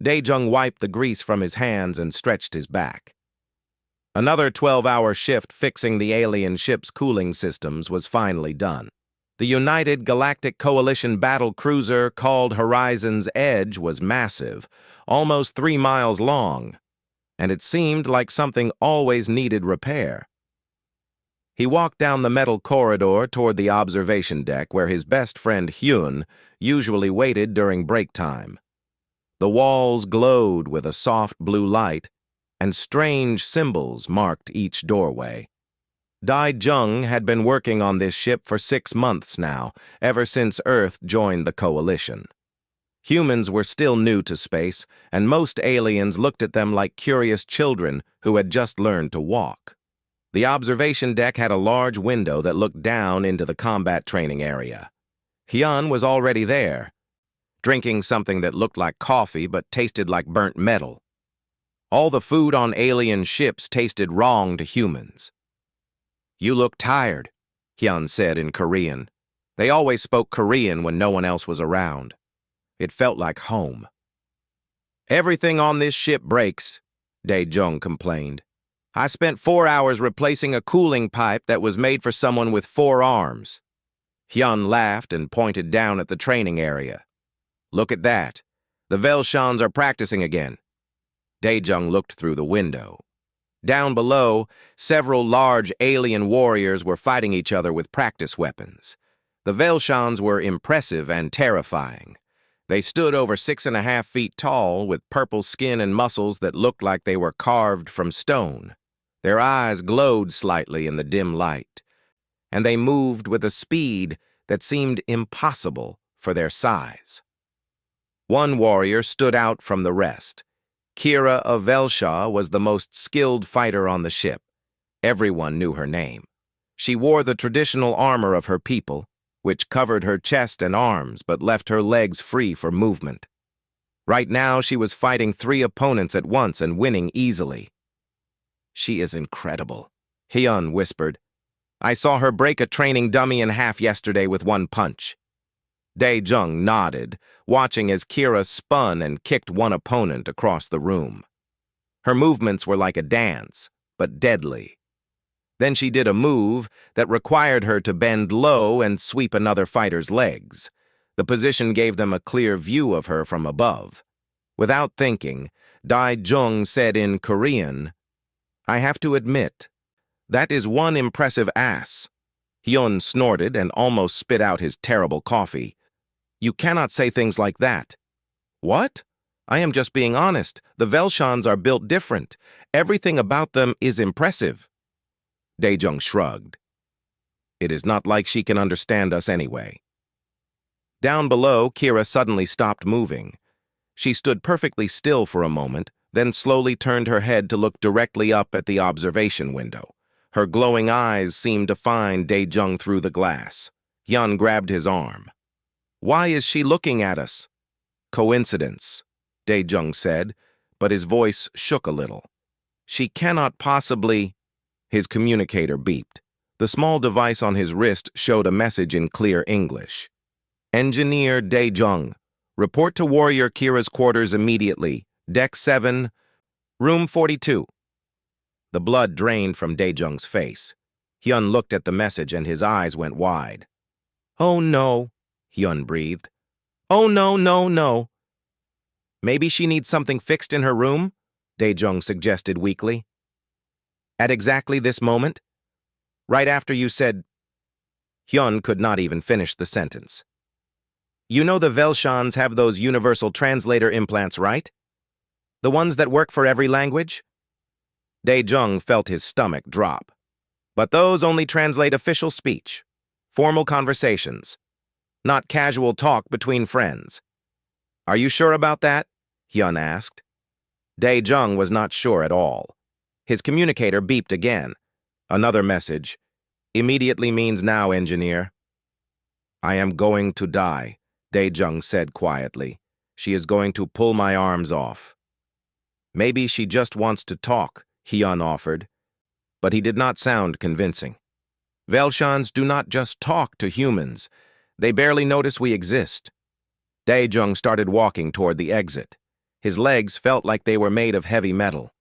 Dae-jung wiped the grease from his hands and stretched his back. Another 12-hour shift fixing the alien ship's cooling systems was finally done. The United Galactic Coalition battle cruiser called Horizon's Edge was massive, almost 3 miles long, and it seemed like something always needed repair. He walked down the metal corridor toward the observation deck where his best friend Hyun usually waited during break time. The walls glowed with a soft blue light, and strange symbols marked each doorway. Dae-jung had been working on this ship for 6 months now, ever since Earth joined the coalition. Humans were still new to space, and most aliens looked at them like curious children who had just learned to walk. The observation deck had a large window that looked down into the combat training area. Hyun was already there, drinking something that looked like coffee but tasted like burnt metal. All the food on alien ships tasted wrong to humans. "You look tired," Hyun said in Korean. They always spoke Korean when no one else was around. It felt like home. "Everything on this ship breaks," Dae-jung complained. "I spent 4 hours replacing a cooling pipe that was made for someone with 4 arms. Hyun laughed and pointed down at the training area. "Look at that. The Velshans are practicing again." Dae-jung looked through the window. Down below, several large alien warriors were fighting each other with practice weapons. The Velshans were impressive and terrifying. They stood over 6.5 feet tall with purple skin and muscles that looked like they were carved from stone. Their eyes glowed slightly in the dim light, and they moved with a speed that seemed impossible for their size. One warrior stood out from the rest. Kira of Velsha was the most skilled fighter on the ship. Everyone knew her name. She wore the traditional armor of her people, which covered her chest and arms but left her legs free for movement. Right now, she was fighting 3 opponents at once and winning easily. "She is incredible," Hyun whispered. "I saw her break a training dummy in half yesterday with 1 punch." Dae-jung nodded, watching as Kira spun and kicked one opponent across the room. Her movements were like a dance, but deadly. Then she did a move that required her to bend low and sweep another fighter's legs. The position gave them a clear view of her from above. Without thinking, Dae-jung said in Korean, "I have to admit, that is one impressive ass." Hyun snorted and almost spit out his terrible coffee. "You cannot say things like that." "What? I am just being honest. The Velshans are built different. Everything about them is impressive." Dae-jung shrugged. "It is not like she can understand us anyway." Down below, Kira suddenly stopped moving. She stood perfectly still for a moment, then slowly turned her head to look directly up at the observation window. Her glowing eyes seemed to find Dae-jung through the glass. Hyun grabbed his arm. "Why is she looking at us?" "Coincidence," Dae-jung said, but his voice shook a little. "She cannot possibly—" His communicator beeped. The small device on his wrist showed a message in clear English. "Engineer Dae-jung, report to Warrior Kira's quarters immediately. Deck 7, Room 42. The blood drained from Dae-jung's face. Hyun looked at the message and his eyes went wide. "Oh no," Hyun breathed. "Oh no, no, no." "Maybe she needs something fixed in her room?" Dae-jung suggested weakly. "At exactly this moment? Right after you said—" Hyun could not even finish the sentence. "You know the Velshans have those universal translator implants, right? The ones that work for every language?" Dae-jung felt his stomach drop. "But those only translate official speech, formal conversations, not casual talk between friends." "Are you sure about that?" Hyun asked. Dae-jung was not sure at all. His communicator beeped again. Another message. "Immediately means now, engineer." "I am going to die," Dae-jung said quietly. "She is going to pull my arms off." "Maybe she just wants to talk," Hyun offered. But he did not sound convincing. "Velshans do not just talk to humans. They barely notice we exist." Dae-jung started walking toward the exit. His legs felt like they were made of heavy metal.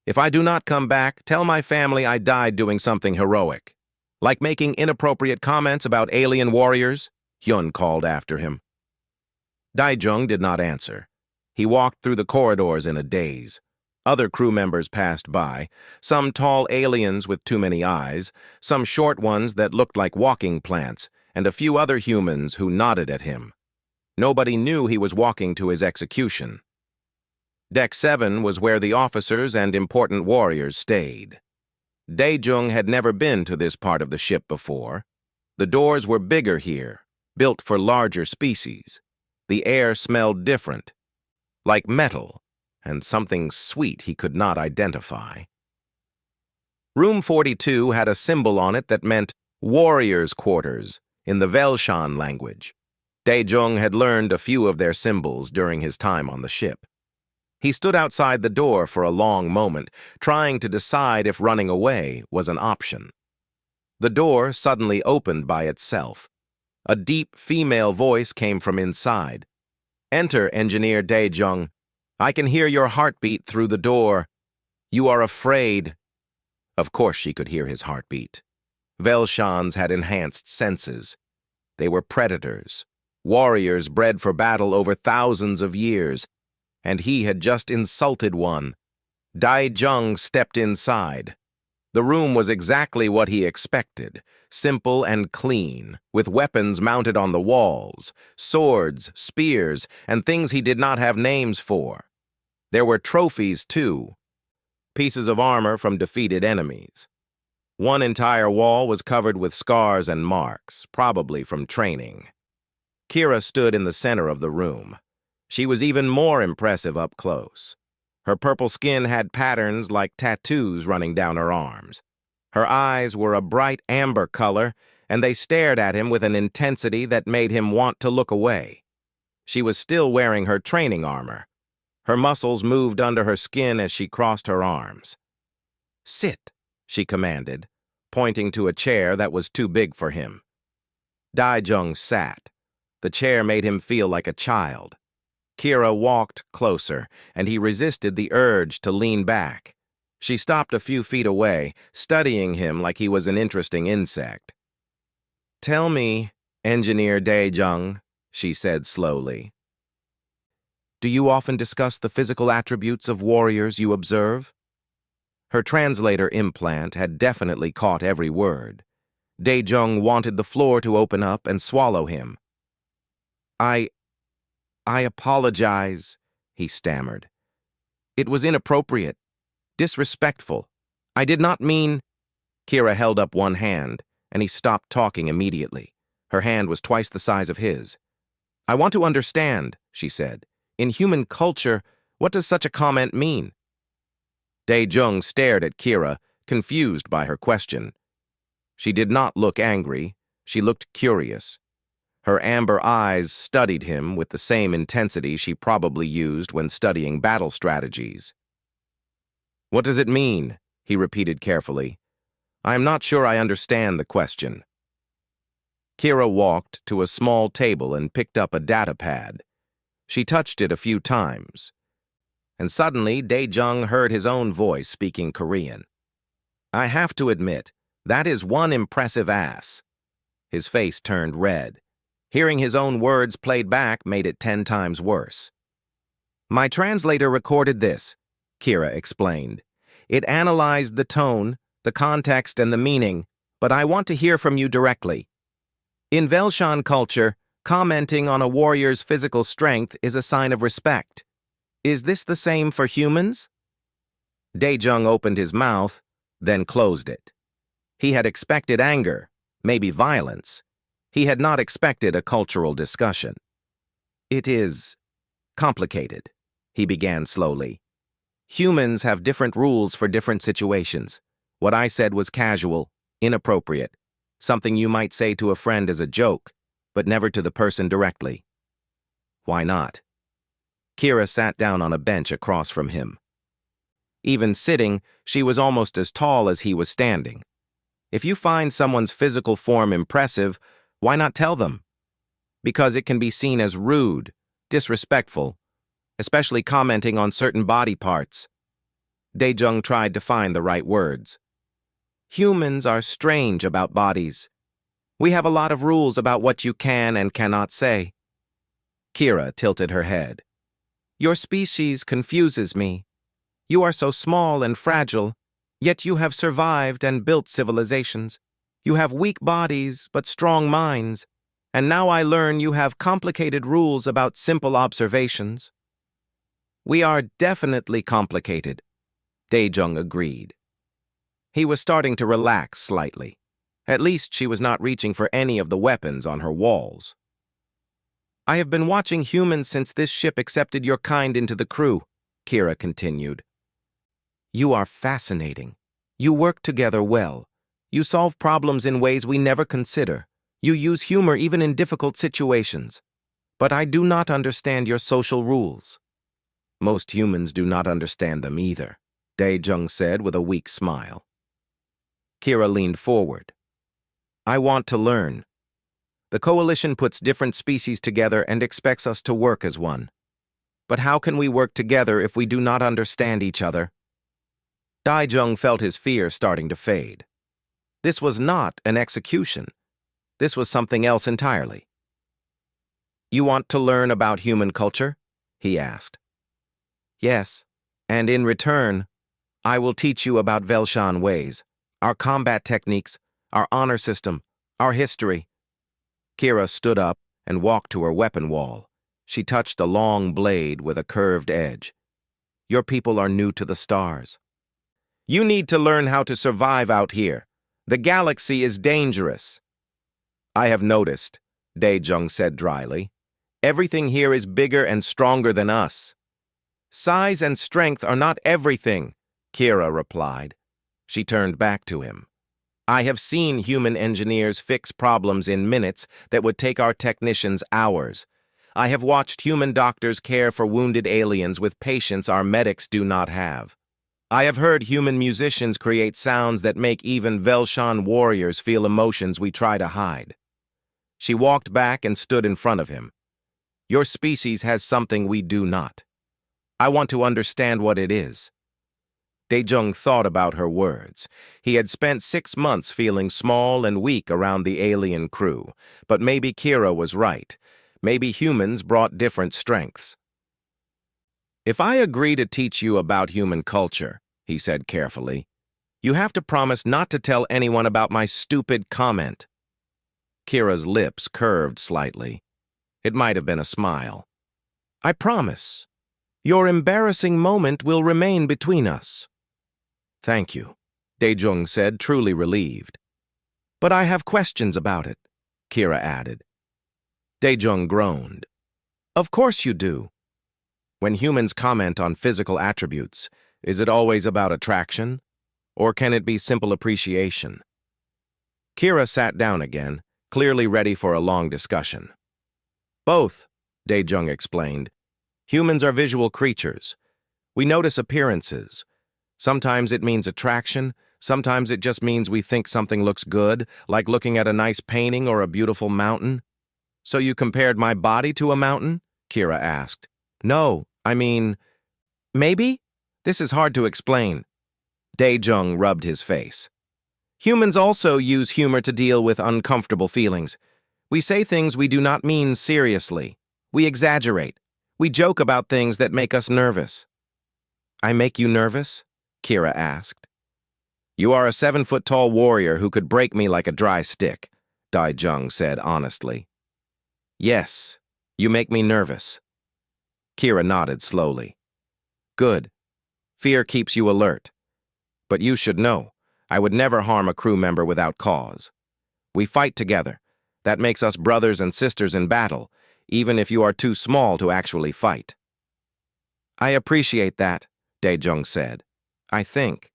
"If I do not come back, tell my family I died doing something heroic." "Like making inappropriate comments about alien warriors?" Hyun called after him. Daijung did not answer. He walked through the corridors in a daze. Other crew members passed by, some tall aliens with too many eyes, some short ones that looked like walking plants, and a few other humans who nodded at him. Nobody knew he was walking to his execution. Deck 7 was where the officers and important warriors stayed. Daejung had never been to this part of the ship before. The doors were bigger here, built for larger species. The air smelled different, like metal, and something sweet he could not identify. Room 42 had a symbol on it that meant warriors' quarters in the Velshan language. Daejung had learned a few of their symbols during his time on the ship. He stood outside the door for a long moment, trying to decide if running away was an option. The door suddenly opened by itself. A deep female voice came from inside. "Enter, Engineer Daejung. I can hear your heartbeat through the door. You are afraid." Of course she could hear his heartbeat. Velshans had enhanced senses. They were predators, warriors bred for battle over thousands of years, and he had just insulted one. Daejung stepped inside. The room was exactly what he expected, simple and clean, with weapons mounted on the walls, swords, spears, and things he did not have names for. There were trophies, too, pieces of armor from defeated enemies. One entire wall was covered with scars and marks, probably from training. Kira stood in the center of the room. She was even more impressive up close. Her purple skin had patterns like tattoos running down her arms. Her eyes were a bright amber color, and they stared at him with an intensity that made him want to look away. She was still wearing her training armor. Her muscles moved under her skin as she crossed her arms. "Sit," she commanded, pointing to a chair that was too big for him. Daejung sat. The chair made him feel like a child. Kira walked closer, and he resisted the urge to lean back. She stopped a few feet away, studying him like he was an interesting insect. "Tell me, Engineer Daejung," she said slowly, "do you often discuss the physical attributes of warriors you observe?" Her translator implant had definitely caught every word. Daejung wanted the floor to open up and swallow him. I apologize," he stammered. "It was inappropriate, disrespectful. I did not mean—" Kira held up one hand, and he stopped talking immediately. Her hand was twice the size of his. "I want to understand," she said. "In human culture, what does such a comment mean?" Daejung stared at Kira, confused by her question. She did not look angry. She looked curious. Her amber eyes studied him with the same intensity she probably used when studying battle strategies. "What does it mean?" he repeated carefully. "I am not sure I understand the question." Kira walked to a small table and picked up a data pad. She touched it a few times. And suddenly, Daejung heard his own voice speaking Korean. "I have to admit, that is one impressive ass." His face turned red. Hearing his own words played back made it 10 times worse. "My translator recorded this," Kira explained. "It analyzed the tone, the context, and the meaning, but I want to hear from you directly. In Velshan culture, commenting on a warrior's physical strength is a sign of respect. Is this the same for humans?" Daejung opened his mouth, then closed it. He had expected anger, maybe violence. He had not expected a cultural discussion. "It is complicated," he began slowly. "Humans have different rules for different situations. What I said was casual, inappropriate, something you might say to a friend as a joke, but never to the person directly." "Why not?" Kira sat down on a bench across from him. Even sitting, she was almost as tall as he was standing. If you find someone's physical form impressive, why not tell them? Because it can be seen as rude, disrespectful, especially commenting on certain body parts. Daejung tried to find the right words. Humans are strange about bodies. We have a lot of rules about what you can and cannot say. Kira tilted her head. Your species confuses me. You are so small and fragile, yet you have survived and built civilizations. You have weak bodies, but strong minds, and now I learn you have complicated rules about simple observations. We are definitely complicated, Daejung agreed. He was starting to relax slightly. At least she was not reaching for any of the weapons on her walls. I have been watching humans since this ship accepted your kind into the crew, Kira continued. You are fascinating. You work together well. You solve problems in ways we never consider. You use humor even in difficult situations. But I do not understand your social rules. Most humans do not understand them either, Daejung said with a weak smile. Kira leaned forward. I want to learn. The Coalition puts different species together and expects us to work as one. But how can we work together if we do not understand each other? Daejung felt his fear starting to fade. This was not an execution. This was something else entirely. You want to learn about human culture? He asked. Yes, and in return, I will teach you about Velshan ways, our combat techniques, our honor system, our history. Kira stood up and walked to her weapon wall. She touched a long blade with a curved edge. Your people are new to the stars. You need to learn how to survive out here. The galaxy is dangerous. I have noticed, Daejung said dryly. Everything here is bigger and stronger than us. Size and strength are not everything, Kira replied. She turned back to him. I have seen human engineers fix problems in minutes that would take our technicians hours. I have watched human doctors care for wounded aliens with patience our medics do not have. I have heard human musicians create sounds that make even Velshan warriors feel emotions we try to hide. She walked back and stood in front of him. Your species has something we do not. I want to understand what it is. Daejung thought about her words. He had spent 6 months feeling small and weak around the alien crew, but maybe Kira was right. Maybe humans brought different strengths. If I agree to teach you about human culture, he said carefully, you have to promise not to tell anyone about my stupid comment. Kira's lips curved slightly. It might have been a smile. I promise. Your embarrassing moment will remain between us. Thank you, Daejung said, truly relieved. But I have questions about it, Kira added. Daejung groaned. Of course you do. When humans comment on physical attributes, is it always about attraction? Or can it be simple appreciation? Kira sat down again, clearly ready for a long discussion. Both, Daejung explained. Humans are visual creatures. We notice appearances. Sometimes it means attraction, sometimes it just means we think something looks good, like looking at a nice painting or a beautiful mountain. So you compared my body to a mountain? Kira asked. No, I mean, maybe? This is hard to explain. Daejung rubbed his face. Humans also use humor to deal with uncomfortable feelings. We say things we do not mean seriously. We exaggerate. We joke about things that make us nervous. I make you nervous? Kira asked. You are a 7-foot-tall warrior who could break me like a dry stick, Daejung said honestly. Yes, you make me nervous. Kira nodded slowly. Good. Fear keeps you alert. But you should know, I would never harm a crew member without cause. We fight together. That makes us brothers and sisters in battle, even if you are too small to actually fight. I appreciate that, Daejung said. I think.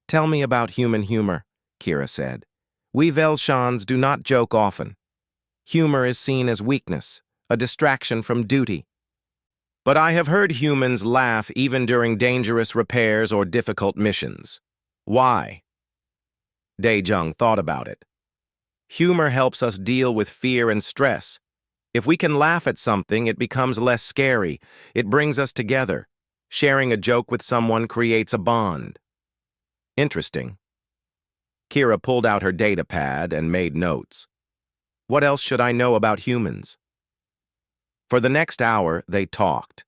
Tell me about human humor, Kira said. We Velshans do not joke often. Humor is seen as weakness, a distraction from duty. But I have heard humans laugh even during dangerous repairs or difficult missions. Why? Daejung thought about it. Humor helps us deal with fear and stress. If we can laugh at something, it becomes less scary. It brings us together. Sharing a joke with someone creates a bond. Interesting. Kira pulled out her data pad and made notes. What else should I know about humans? For the next hour, they talked.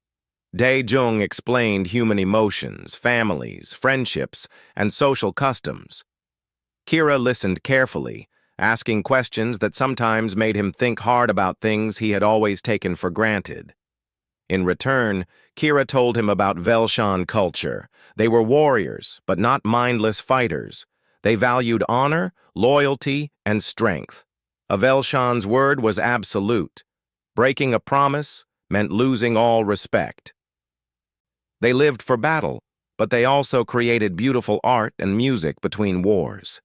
Dae-jung explained human emotions, families, friendships, and social customs. Kira listened carefully, asking questions that sometimes made him think hard about things he had always taken for granted. In return, Kira told him about Velshan culture. They were warriors, but not mindless fighters. They valued honor, loyalty, and strength. A Velshan's word was absolute. Breaking a promise meant losing all respect. They lived for battle, but they also created beautiful art and music between wars.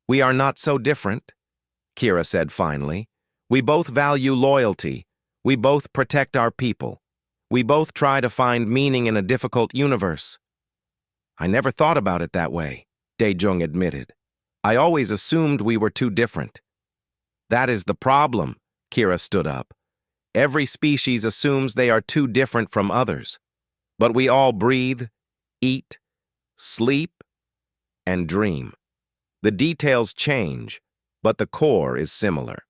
We are not so different, Kira said finally. We both value loyalty. We both protect our people. We both try to find meaning in a difficult universe. I never thought about it that way, Dae-jung admitted. I always assumed we were too different. That is the problem, Kira stood up. Every species assumes they are too different from others. But we all breathe, eat, sleep, and dream. The details change, but the core is similar.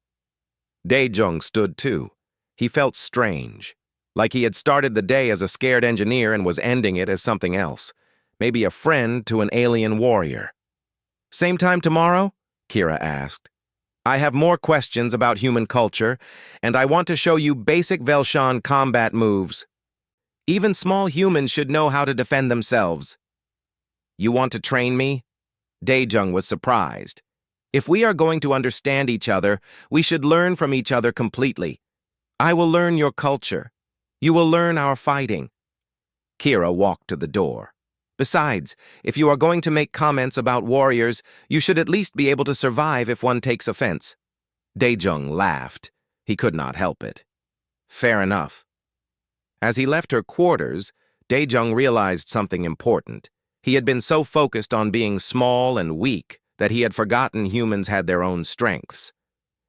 Dae-jung stood too. He felt strange, like he had started the day as a scared engineer and was ending it as something else, maybe a friend to an alien warrior. Same time tomorrow? Kira asked. I have more questions about human culture, and I want to show you basic Velshan combat moves. Even small humans should know how to defend themselves. You want to train me? Dae-jung was surprised. If we are going to understand each other, we should learn from each other completely. I will learn your culture. You will learn our fighting. Kira walked to the door. Besides, if you are going to make comments about warriors, you should at least be able to survive if one takes offense. Dae-jung laughed. He could not help it. Fair enough. As he left her quarters, Dae-jung realized something important. He had been so focused on being small and weak that he had forgotten humans had their own strengths.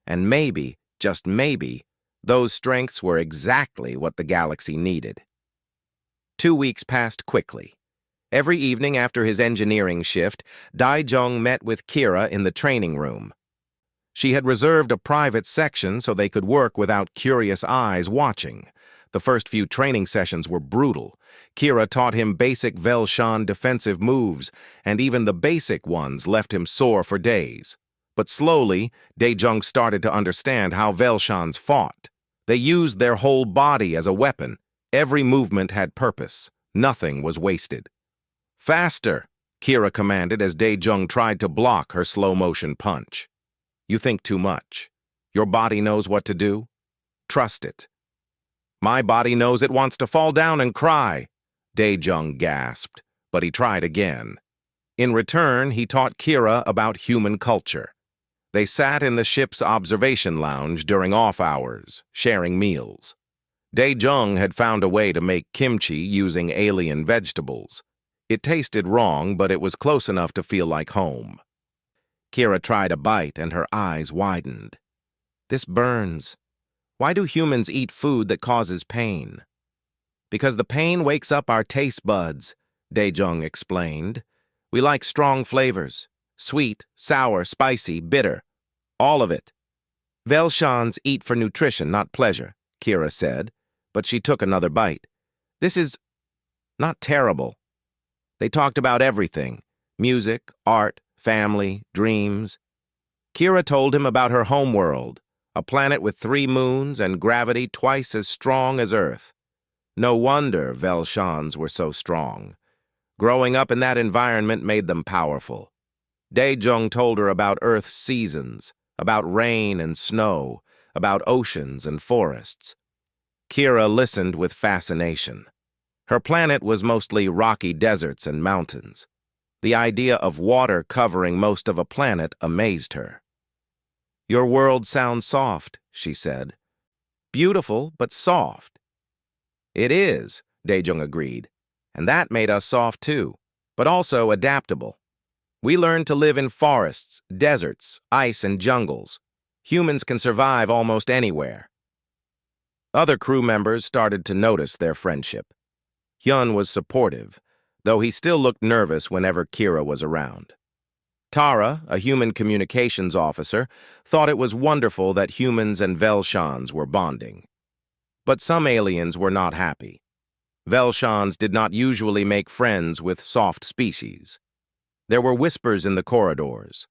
And maybe, just maybe, those strengths were exactly what the galaxy needed. 2 weeks passed quickly. Every evening after his engineering shift, Dae-jung met with Kira in the training room. She had reserved a private section so they could work without curious eyes watching. The first few training sessions were brutal. Kira taught him basic Velshan defensive moves, and even the basic ones left him sore for days. But slowly, Dae-jung started to understand how Velshans fought. They used their whole body as a weapon. Every movement had purpose. Nothing was wasted. Faster, Kira commanded as Dae-jung tried to block her slow-motion punch. You think too much. Your body knows what to do. Trust it. My body knows it wants to fall down and cry, Dae-jung gasped, but he tried again. In return, he taught Kira about human culture. They sat in the ship's observation lounge during off hours, sharing meals. Dae-jung had found a way to make kimchi using alien vegetables. It tasted wrong, but it was close enough to feel like home. Kira tried a bite, and her eyes widened. This burns. Why do humans eat food that causes pain? Because the pain wakes up our taste buds, Dae-jung explained. We like strong flavors. Sweet, sour, spicy, bitter. All of it. Velshans eat for nutrition, not pleasure, Kira said, but she took another bite. This is not terrible. They talked about everything. Music, art, family, dreams. Kira told him about her homeworld, a planet with 3 moons and gravity twice as strong as Earth. No wonder Velshans were so strong. Growing up in that environment made them powerful. Dae-jung told her about Earth's seasons, about rain and snow, about oceans and forests. Kira listened with fascination. Her planet was mostly rocky deserts and mountains. The idea of water covering most of a planet amazed her. Your world sounds soft, she said. Beautiful, but soft. It is, Dae-jung agreed, and that made us soft too, but also adaptable. We learned to live in forests, deserts, ice, and jungles. Humans can survive almost anywhere. Other crew members started to notice their friendship. Hyun was supportive, though he still looked nervous whenever Kira was around. Tara, a human communications officer, thought it was wonderful that humans and Velshans were bonding. But some aliens were not happy. Velshans did not usually make friends with soft species. There were whispers in the corridors.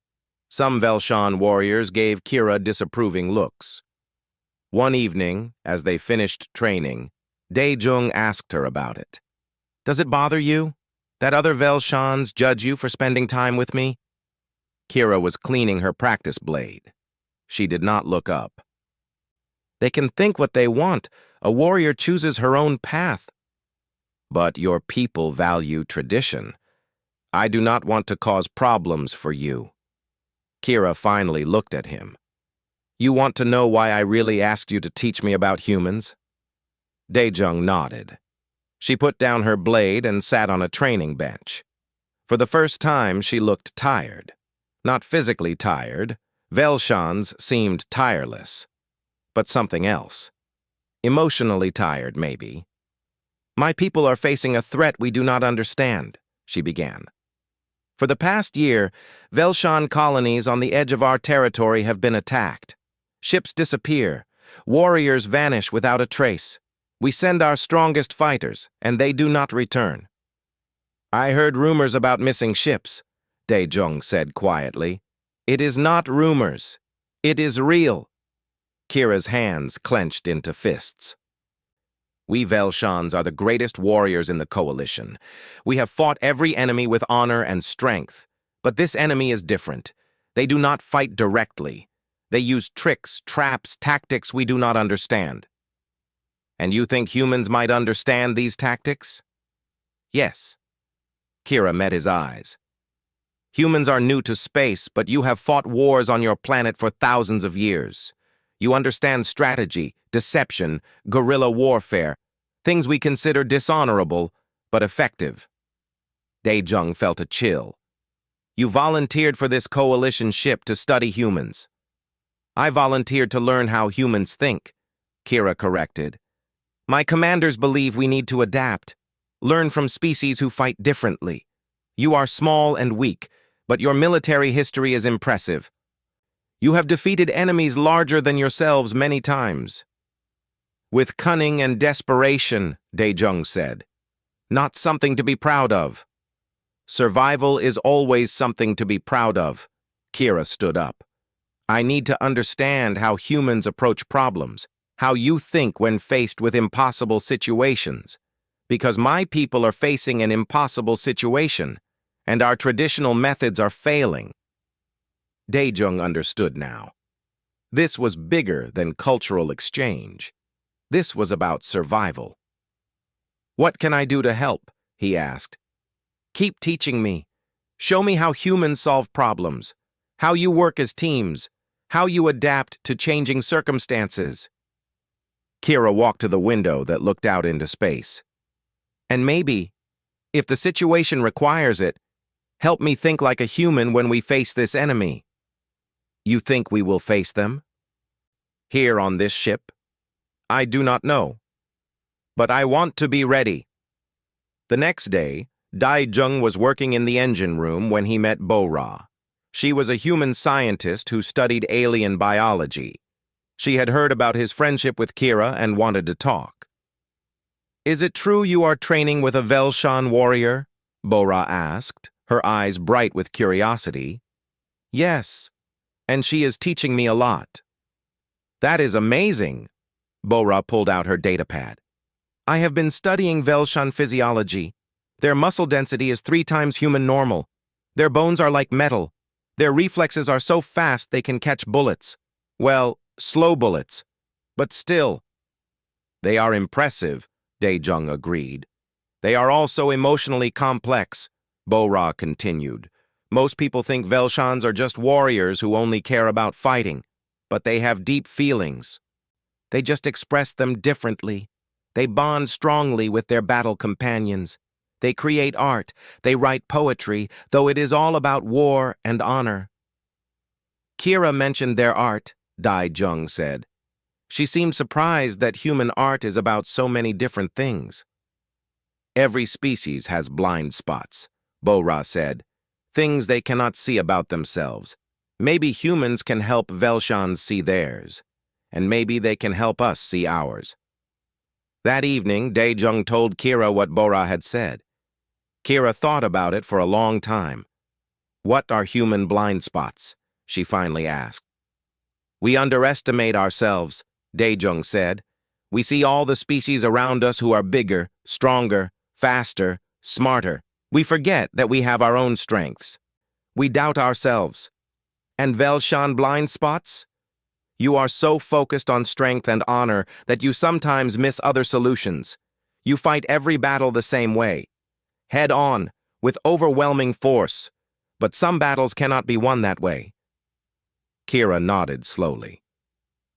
Some Velshan warriors gave Kira disapproving looks. One evening, as they finished training, Dae-jung asked her about it. "Does it bother you that other Velshans judge you for spending time with me?" Kira was cleaning her practice blade. She did not look up. "They can think what they want. A warrior chooses her own path." "But your people value tradition. I do not want to cause problems for you." Kira finally looked at him. "You want to know why I really asked you to teach me about humans?" Dae-jung nodded. She put down her blade and sat on a training bench. For the first time, she looked tired. Not physically tired. Velshans seemed tireless. But something else. Emotionally tired, maybe. "My people are facing a threat we do not understand," she began. "For the past year, Velshan colonies on the edge of our territory have been attacked. Ships disappear. Warriors vanish without a trace. We send our strongest fighters, and they do not return." "I heard rumors about missing ships," Dae-jung said quietly. "It is not rumors. It is real." Kira's hands clenched into fists. "We Velshans are the greatest warriors in the coalition. We have fought every enemy with honor and strength. But this enemy is different. They do not fight directly. They use tricks, traps, tactics we do not understand." "And you think humans might understand these tactics?" "Yes." Kira met his eyes. "Humans are new to space, but you have fought wars on your planet for thousands of years. You understand strategy, deception, guerrilla warfare, things we consider dishonorable, but effective." Dae-jung felt a chill. "You volunteered for this coalition ship to study humans." "I volunteered to learn how humans think," Kira corrected. "My commanders believe we need to adapt, learn from species who fight differently. You are small and weak, but your military history is impressive. You have defeated enemies larger than yourselves many times." "With cunning and desperation," Dae-jung said. "Not something to be proud of." "Survival is always something to be proud of." Kira stood up. "I need to understand how humans approach problems, how you think when faced with impossible situations. Because my people are facing an impossible situation, and our traditional methods are failing." Dae-jung understood now. This was bigger than cultural exchange. This was about survival. "What can I do to help?" he asked. "Keep teaching me. Show me how humans solve problems, how you work as teams, how you adapt to changing circumstances." Kira walked to the window that looked out into space. "And maybe, if the situation requires it, help me think like a human when we face this enemy." "You think we will face them? Here on this ship? I do not know. But I want to be ready." The next day, Dae-jung was working in the engine room when he met Bo-ra. She was a human scientist who studied alien biology. She had heard about his friendship with Kira and wanted to talk. "Is it true you are training with a Velshan warrior?" Bo-ra asked, her eyes bright with curiosity. "Yes, and she is teaching me a lot." "That is amazing." Bo-ra pulled out her datapad. "I have been studying Velshan physiology. Their muscle density is 3 times human normal. Their bones are like metal. Their reflexes are so fast they can catch bullets. Well, slow bullets. But still." "They are impressive," Dae-jung agreed. "They are also emotionally complex," Bo-ra continued. "Most people think Velshans are just warriors who only care about fighting, but they have deep feelings. They just express them differently. They bond strongly with their battle companions. They create art, they write poetry, though it is all about war and honor." "Kira mentioned their art," Dae-jung said. She seemed surprised that human art is about so many different things. Every species has blind spots, Bora said, things they cannot see about themselves. Maybe humans can help Velshans see theirs, and maybe they can help us see ours. That evening, Daejung told Kira what Bora had said. Kira thought about it for a long time. What are human blind spots? She finally asked. We underestimate ourselves, Daejung said. We see all the species around us who are bigger, stronger, faster, smarter. We forget that we have our own strengths. We doubt ourselves. And Velshan blind spots? You are so focused on strength and honor that you sometimes miss other solutions. You fight every battle the same way. Head on, with overwhelming force. But some battles cannot be won that way. Kira nodded slowly.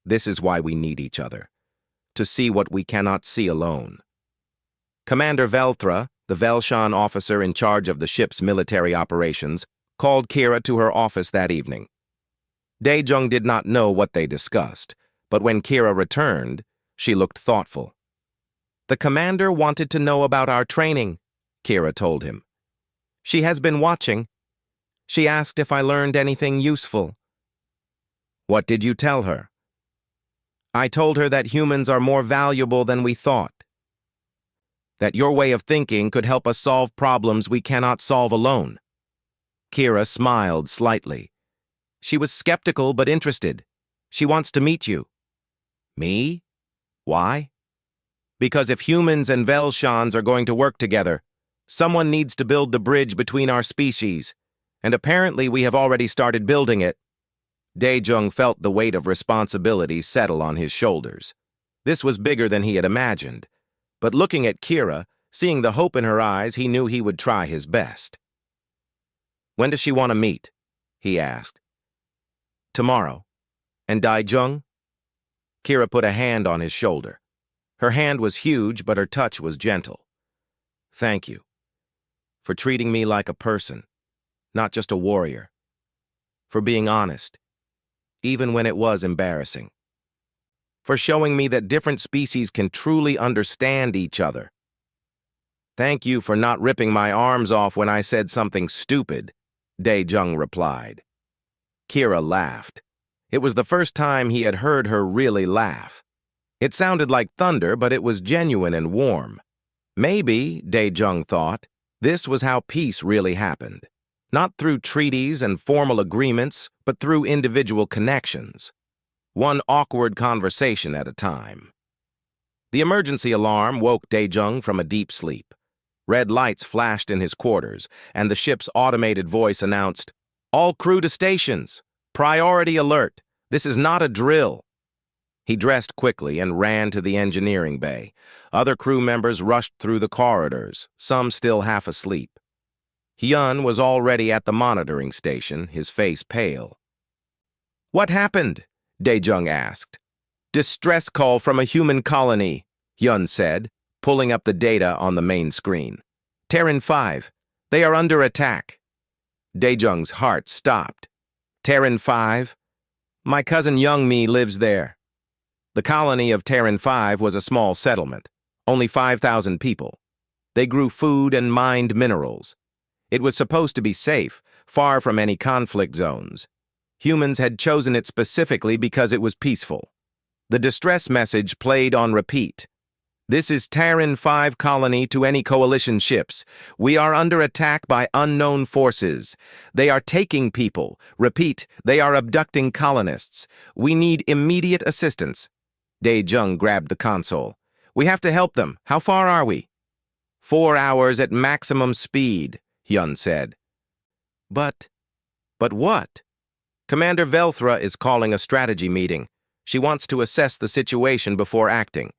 This is why we need each other. To see what we cannot see alone. Commander Velthra, the Velshan officer in charge of the ship's military operations, called Kira to her office that evening. Daejung did not know what they discussed, but when Kira returned, she looked thoughtful. The commander wanted to know about our training, Kira told him. She has been watching. She asked if I learned anything useful. What did you tell her? I told her that humans are more valuable than we thought. That your way of thinking could help us solve problems we cannot solve alone. Kira smiled slightly. She was skeptical but interested. She wants to meet you. Me? Why? Because if humans and Velshans are going to work together, someone needs to build the bridge between our species, and apparently we have already started building it. Daejung felt the weight of responsibility settle on his shoulders. This was bigger than he had imagined, but looking at Kira, seeing the hope in her eyes, he knew he would try his best. When does she want to meet? He asked. Tomorrow. And Daejung? Kira put a hand on his shoulder. Her hand was huge, but her touch was gentle. Thank you. For treating me like a person, not just a warrior. For being honest, even when it was embarrassing. For showing me that different species can truly understand each other. Thank you for not ripping my arms off when I said something stupid, Daejung replied. Kira laughed. It was the first time he had heard her really laugh. It sounded like thunder, but it was genuine and warm. Maybe, Daejung thought, this was how peace really happened. Not through treaties and formal agreements, but through individual connections. One awkward conversation at a time. The emergency alarm woke Daejung from a deep sleep. Red lights flashed in his quarters, and the ship's automated voice announced, "All crew to stations! Priority alert! This is not a drill!" He dressed quickly and ran to the engineering bay. Other crew members rushed through the corridors, some still half asleep. Hyun was already at the monitoring station, his face pale. "What happened?" Daejung asked. "Distress call from a human colony," Hyun said, pulling up the data on the main screen. "Terran 5. They are under attack." Daejung's heart stopped. "Terran 5? My cousin Youngmi lives there." The colony of Terran 5 was a small settlement, only 5,000 people. They grew food and mined minerals. It was supposed to be safe, far from any conflict zones. Humans had chosen it specifically because it was peaceful. The distress message played on repeat. "This is Terran 5 colony to any coalition ships. We are under attack by unknown forces. They are taking people. Repeat, they are abducting colonists. We need immediate assistance." Daejung grabbed the console. "We have to help them. How far are we?" 4 hours at maximum speed, Hyun said. But what? Commander Velthra is calling a strategy meeting. She wants to assess the situation before acting.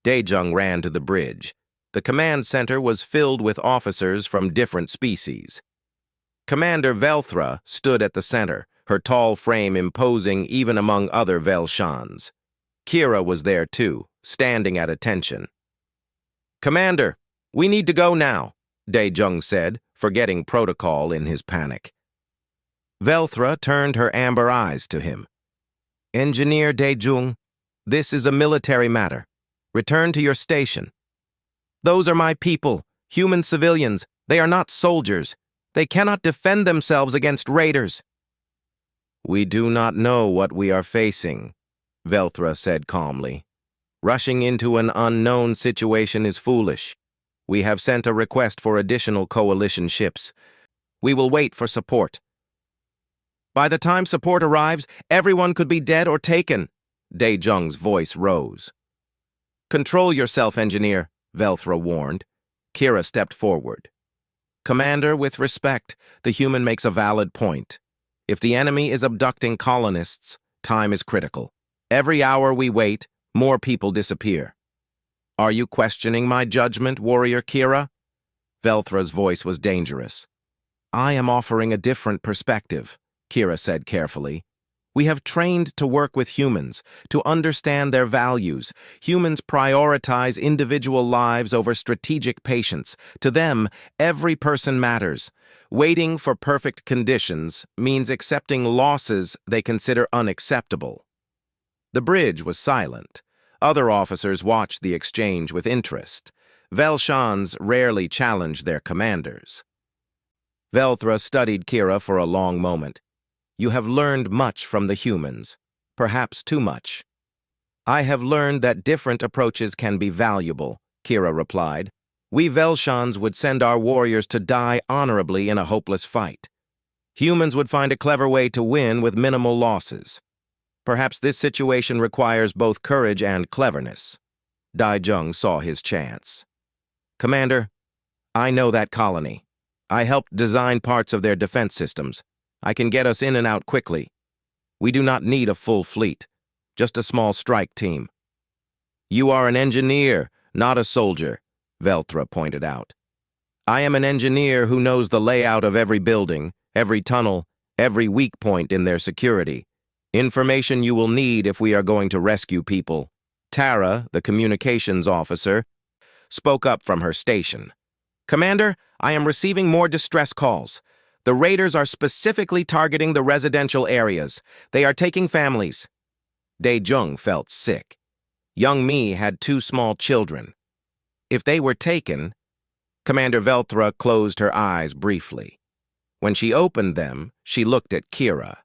Daejung ran to the bridge. The command center was filled with officers from different species. Commander Velthra stood at the center, her tall frame imposing even among other Velshans. Kira was there too, standing at attention. "Commander, we need to go now," Daejung said, forgetting protocol in his panic. Velthra turned her amber eyes to him. "Engineer Daejung, This is a military matter. Return to your station. Those are my people, human civilians. They are not soldiers. They cannot defend themselves against raiders. We do not know what we are facing, Velthra said calmly. Rushing into an unknown situation is foolish. We have sent a request for additional coalition ships. We will wait for support. By the time support arrives, everyone could be dead or taken. Dae-jung's voice rose. Control yourself, engineer, Velthra warned. Kira stepped forward. Commander, with respect, the human makes a valid point. If the enemy is abducting colonists, time is critical. Every hour we wait, more people disappear. Are you questioning my judgment, Warrior Kira? Velthra's voice was dangerous. I am offering a different perspective, Kira said carefully. We have trained to work with humans, to understand their values. Humans prioritize individual lives over strategic patience. To them, every person matters. Waiting for perfect conditions means accepting losses they consider unacceptable. The bridge was silent. Other officers watched the exchange with interest. Velshans rarely challenged their commanders. Velthra studied Kira for a long moment. You have learned much from the humans, perhaps too much. I have learned that different approaches can be valuable, Kira replied. We Velshans would send our warriors to die honorably in a hopeless fight. Humans would find a clever way to win with minimal losses. Perhaps this situation requires both courage and cleverness. Dae-jung saw his chance. Commander, I know that colony. I helped design parts of their defense systems. I can get us in and out quickly. We do not need a full fleet, just a small strike team. You are an engineer, not a soldier, Velthra pointed out. I am an engineer who knows the layout of every building, every tunnel, every weak point in their security. Information you will need if we are going to rescue people. Tara, the communications officer, spoke up from her station. Commander, I am receiving more distress calls. The raiders are specifically targeting the residential areas. They are taking families. Dae-jung felt sick. Young Mi had 2 small children. If they were taken, Commander Velthra closed her eyes briefly. When she opened them, she looked at Kira.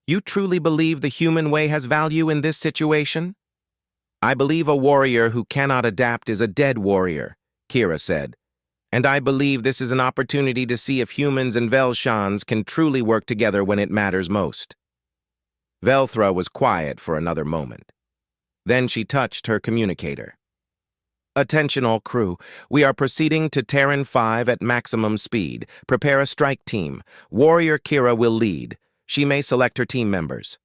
You truly believe the human way has value in this situation? I believe a warrior who cannot adapt is a dead warrior, Kira said. And I believe this is an opportunity to see if humans and Velshans can truly work together when it matters most. Velthra was quiet for another moment. Then she touched her communicator. Attention all crew. We are proceeding to Terran 5 at maximum speed. Prepare a strike team. Warrior Kira will lead. She may select her team members.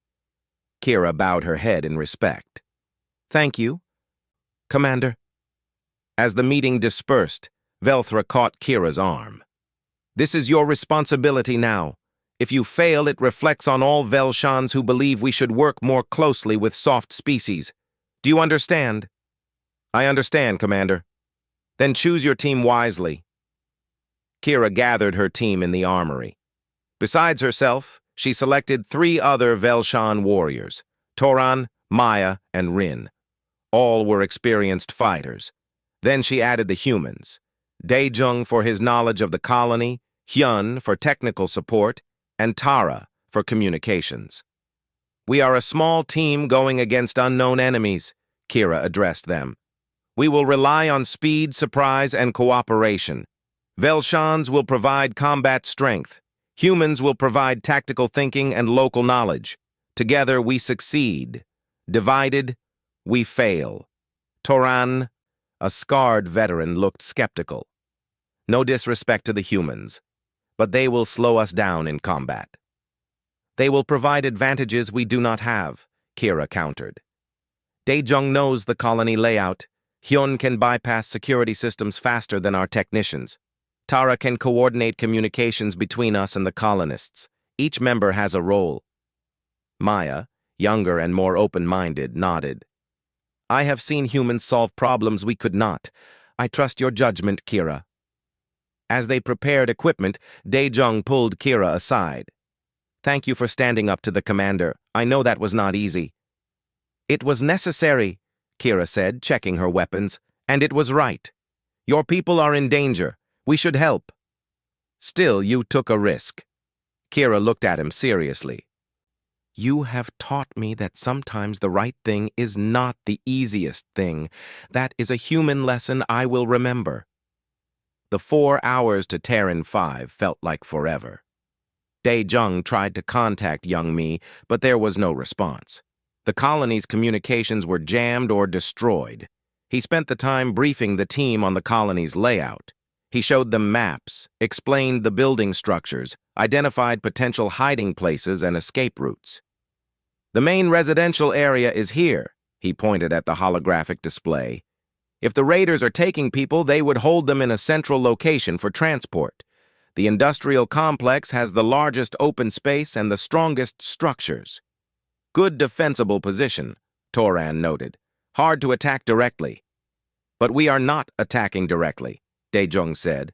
Kira bowed her head in respect. Thank you, Commander. As the meeting dispersed, Velthra caught Kira's arm. This is your responsibility now. If you fail, it reflects on all Velshans who believe we should work more closely with soft species. Do you understand? I understand, Commander. Then choose your team wisely. Kira gathered her team in the armory. Besides herself, she selected 3 other Velshan warriors, Toran, Maya, and Rin. All were experienced fighters. Then she added the humans. Dae-jung for his knowledge of the colony, Hyun for technical support, and Tara for communications. We are a small team going against unknown enemies, Kira addressed them. We will rely on speed, surprise, and cooperation. Velshans will provide combat strength. Humans will provide tactical thinking and local knowledge. Together we succeed. Divided, we fail. Toran, a scarred veteran, looked skeptical. No disrespect to the humans, but they will slow us down in combat. They will provide advantages we do not have, Kira countered. Dae-jung knows the colony layout. Hyun can bypass security systems faster than our technicians. Tara can coordinate communications between us and the colonists. Each member has a role. Maya, younger and more open-minded, nodded. I have seen humans solve problems we could not. I trust your judgment, Kira. As they prepared equipment, Dae-jung pulled Kira aside. Thank you for standing up to the commander. I know that was not easy. It was necessary, Kira said, checking her weapons, and it was right. Your people are in danger. We should help. Still, you took a risk. Kira looked at him seriously. You have taught me that sometimes the right thing is not the easiest thing. That is a human lesson I will remember. The 4 hours to Terran 5 felt like forever. Dae-jung tried to contact young Mi, but there was no response. The colony's communications were jammed or destroyed. He spent the time briefing the team on the colony's layout. He showed them maps, explained the building structures, identified potential hiding places and escape routes. The main residential area is here, he pointed at the holographic display. If the raiders are taking people, they would hold them in a central location for transport. The industrial complex has the largest open space and the strongest structures. Good defensible position, Toran noted. Hard to attack directly. But we are not attacking directly, Dae-jung said.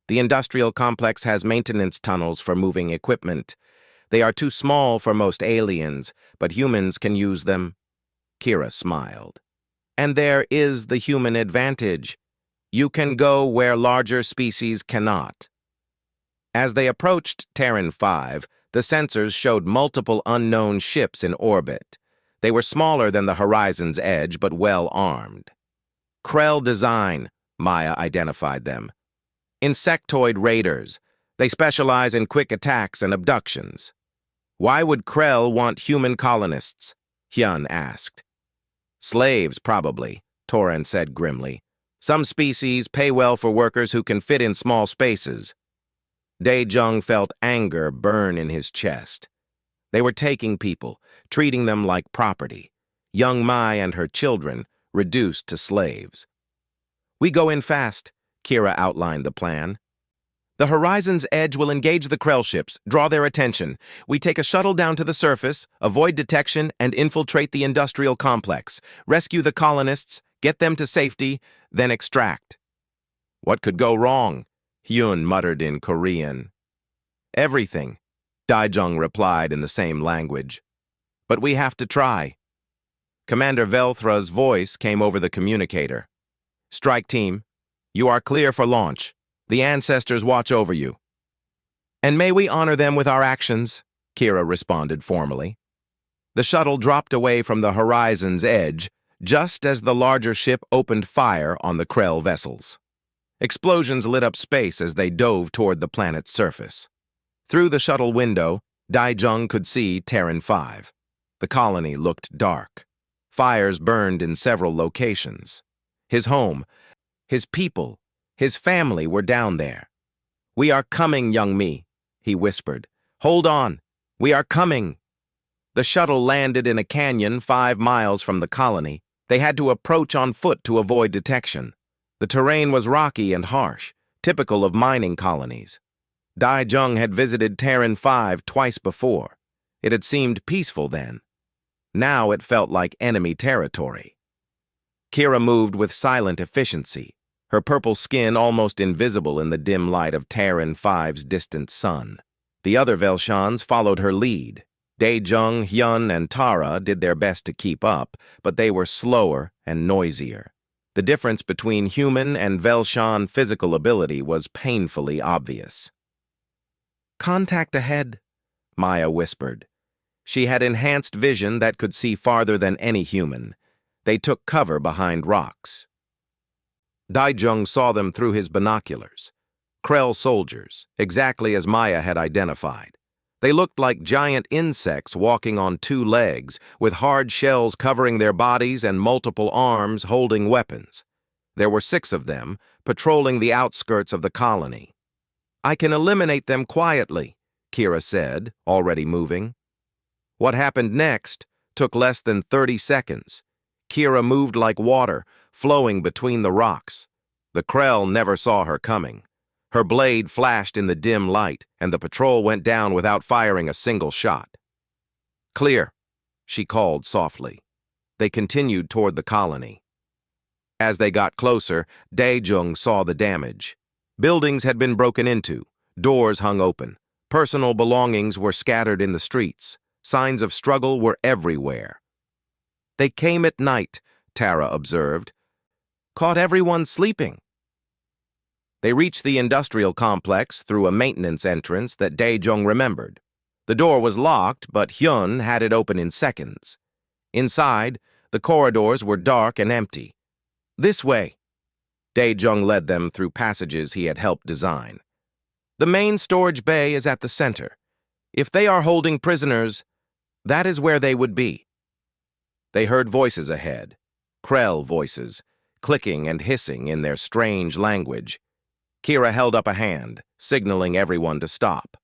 The industrial complex has maintenance tunnels for moving equipment. They are too small for most aliens, but humans can use them. Kira smiled. And there is the human advantage. You can go where larger species cannot. As they approached Terran 5, the sensors showed multiple unknown ships in orbit. They were smaller than the horizon's edge, but well armed. Krell design, Maya identified them. Insectoid raiders. They specialize in quick attacks and abductions. Why would Krell want human colonists? Hyun asked. Slaves, probably, Toran said grimly. Some species pay well for workers who can fit in small spaces. Dae-jung felt anger burn in his chest. They were taking people, treating them like property. Young Mai and her children reduced to slaves. We go in fast, Kira outlined the plan. The horizon's edge will engage the Krell ships, draw their attention. We take a shuttle down to the surface, avoid detection, and infiltrate the industrial complex. Rescue the colonists, get them to safety, then extract. What could go wrong? Hyun muttered in Korean. Everything, Dae-jung replied in the same language. But we have to try. Commander Velthra's voice came over the communicator. Strike team, you are clear for launch. The ancestors watch over you. And may we honor them with our actions, Kira responded formally. The shuttle dropped away from the horizon's edge, just as the larger ship opened fire on the Krell vessels. Explosions lit up space as they dove toward the planet's surface. Through the shuttle window, Dae-jung could see Terran 5. The colony looked dark. Fires burned in several locations. His home, his people, his family were down there. We are coming, young Mi, he whispered. Hold on. We are coming. The shuttle landed in a canyon 5 miles from the colony. They had to approach on foot to avoid detection. The terrain was rocky and harsh, typical of mining colonies. Dae-jung had visited Terran 5 twice before. It had seemed peaceful then. Now it felt like enemy territory. Kira moved with silent efficiency, her purple skin almost invisible in the dim light of Terran 5's distant sun. The other Velshans followed her lead. Dae-jung, Hyun, and Tara did their best to keep up, but they were slower and noisier. The difference between human and Velshan physical ability was painfully obvious. Contact ahead, Maya whispered. She had enhanced vision that could see farther than any human. They took cover behind rocks. Dae-jung saw them through his binoculars. Krell soldiers, exactly as Maya had identified. They looked like giant insects walking on 2 legs, with hard shells covering their bodies and multiple arms holding weapons. There were 6 of them, patrolling the outskirts of the colony. I can eliminate them quietly, Kira said, already moving. What happened next took less than 30 seconds. Kira moved like water, flowing between the rocks. The Krell never saw her coming. Her blade flashed in the dim light, and the patrol went down without firing a single shot. Clear, she called softly. They continued toward the colony. As they got closer, Dae-jung saw the damage. Buildings had been broken into, doors hung open, personal belongings were scattered in the streets, signs of struggle were everywhere. They came at night, Tara observed. Caught everyone sleeping. They reached the industrial complex through a maintenance entrance that Dae-jung remembered. The door was locked, but Hyun had it open in seconds. Inside, the corridors were dark and empty. This way. Dae-jung led them through passages he had helped design. The main storage bay is at the center. If they are holding prisoners, that is where they would be. They heard voices ahead, Krell voices, clicking and hissing in their strange language. Kira held up a hand, signaling everyone to stop.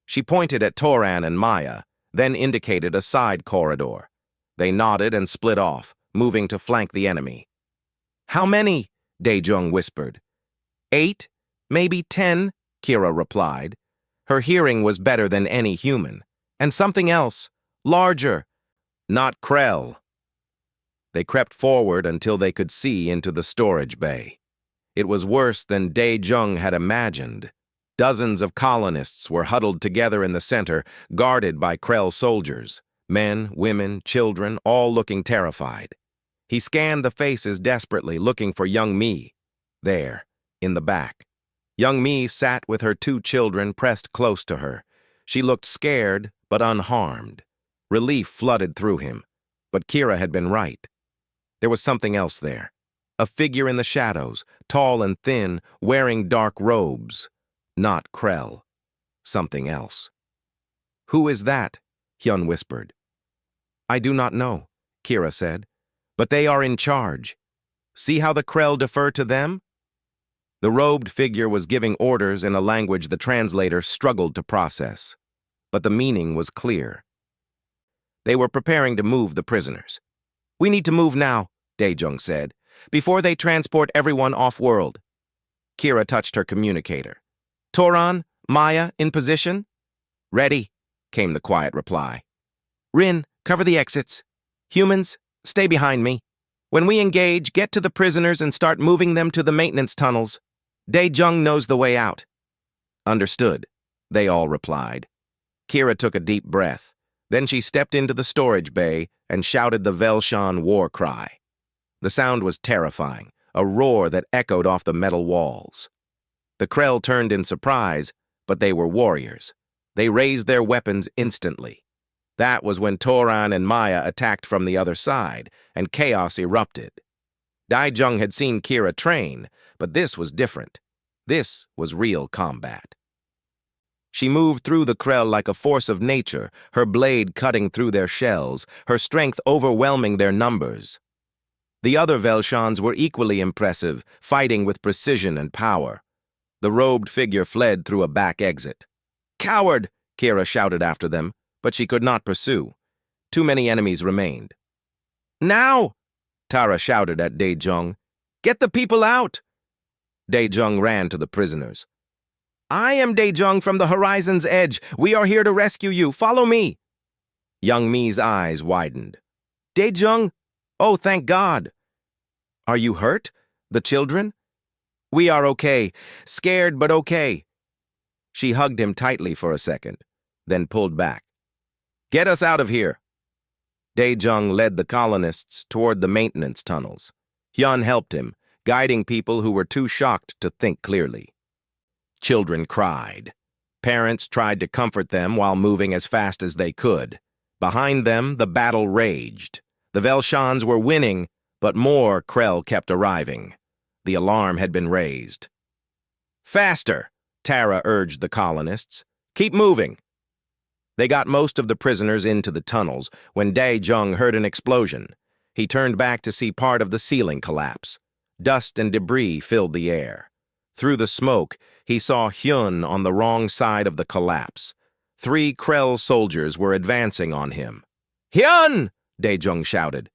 She pointed at Toran and Maya, then indicated a side corridor. They nodded and split off, moving to flank the enemy. How many? Dae-jung whispered. 8, maybe 10, Kira replied. Her hearing was better than any human. And something else, larger. Not Krell. They crept forward until they could see into the storage bay. It was worse than Dae-jung had imagined. Dozens of colonists were huddled together in the center, guarded by Krell soldiers. Men, women, children, all looking terrified. He scanned the faces desperately, looking for young Mi. There, in the back. Young Mi sat with her 2 children pressed close to her. She looked scared, but unharmed. Relief flooded through him. But Kira had been right. There was something else there. A figure in the shadows, tall and thin, wearing dark robes. Not Krell. Something else. Who is that? Hyun whispered. I do not know, Kira said. But they are in charge. See how the Krell defer to them? The robed figure was giving orders in a language the translator struggled to process. But the meaning was clear. They were preparing to move the prisoners. We need to move now, Dae-jung said, before they transport everyone off-world. Kira touched her communicator. Toran, Maya, in position? Ready, came the quiet reply. Rin, cover the exits. Humans, stay behind me. When we engage, get to the prisoners and start moving them to the maintenance tunnels. Dae-jung knows the way out. Understood, they all replied. Kira took a deep breath. Then she stepped into the storage bay and shouted the Velshan war cry. The sound was terrifying, a roar that echoed off the metal walls. The Krell turned in surprise, but they were warriors. They raised their weapons instantly. That was when Toran and Maya attacked from the other side, and chaos erupted. Dae-jung had seen Kira train, but this was different. This was real combat. She moved through the Krell like a force of nature, her blade cutting through their shells, her strength overwhelming their numbers. The other Velshans were equally impressive, fighting with precision and power. The robed figure fled through a back exit. Coward! Kira shouted after them, but she could not pursue. Too many enemies remained. Now! Tara shouted at Dae-jung. Get the people out! Dae-jung ran to the prisoners. I am Dae-jung from the horizon's edge. We are here to rescue you. Follow me. Young Mi's eyes widened. Dae-jung? Oh, thank God. Are you hurt? The children? We are okay. Scared, but okay. She hugged him tightly for a second, then pulled back. Get us out of here. Dae-jung led the colonists toward the maintenance tunnels. Hyun helped him, guiding people who were too shocked to think clearly. Children cried. Parents tried to comfort them while moving as fast as they could. Behind them, the battle raged. The Velshans were winning, but more Krell kept arriving. The alarm had been raised. Faster, Tara urged the colonists. Keep moving. They got most of the prisoners into the tunnels when Dae-jung heard an explosion. He turned back to see part of the ceiling collapse. Dust and debris filled the air. Through the smoke, he saw Hyun on the wrong side of the collapse. 3 Krell soldiers were advancing on him. Hyun! Dae-jung shouted.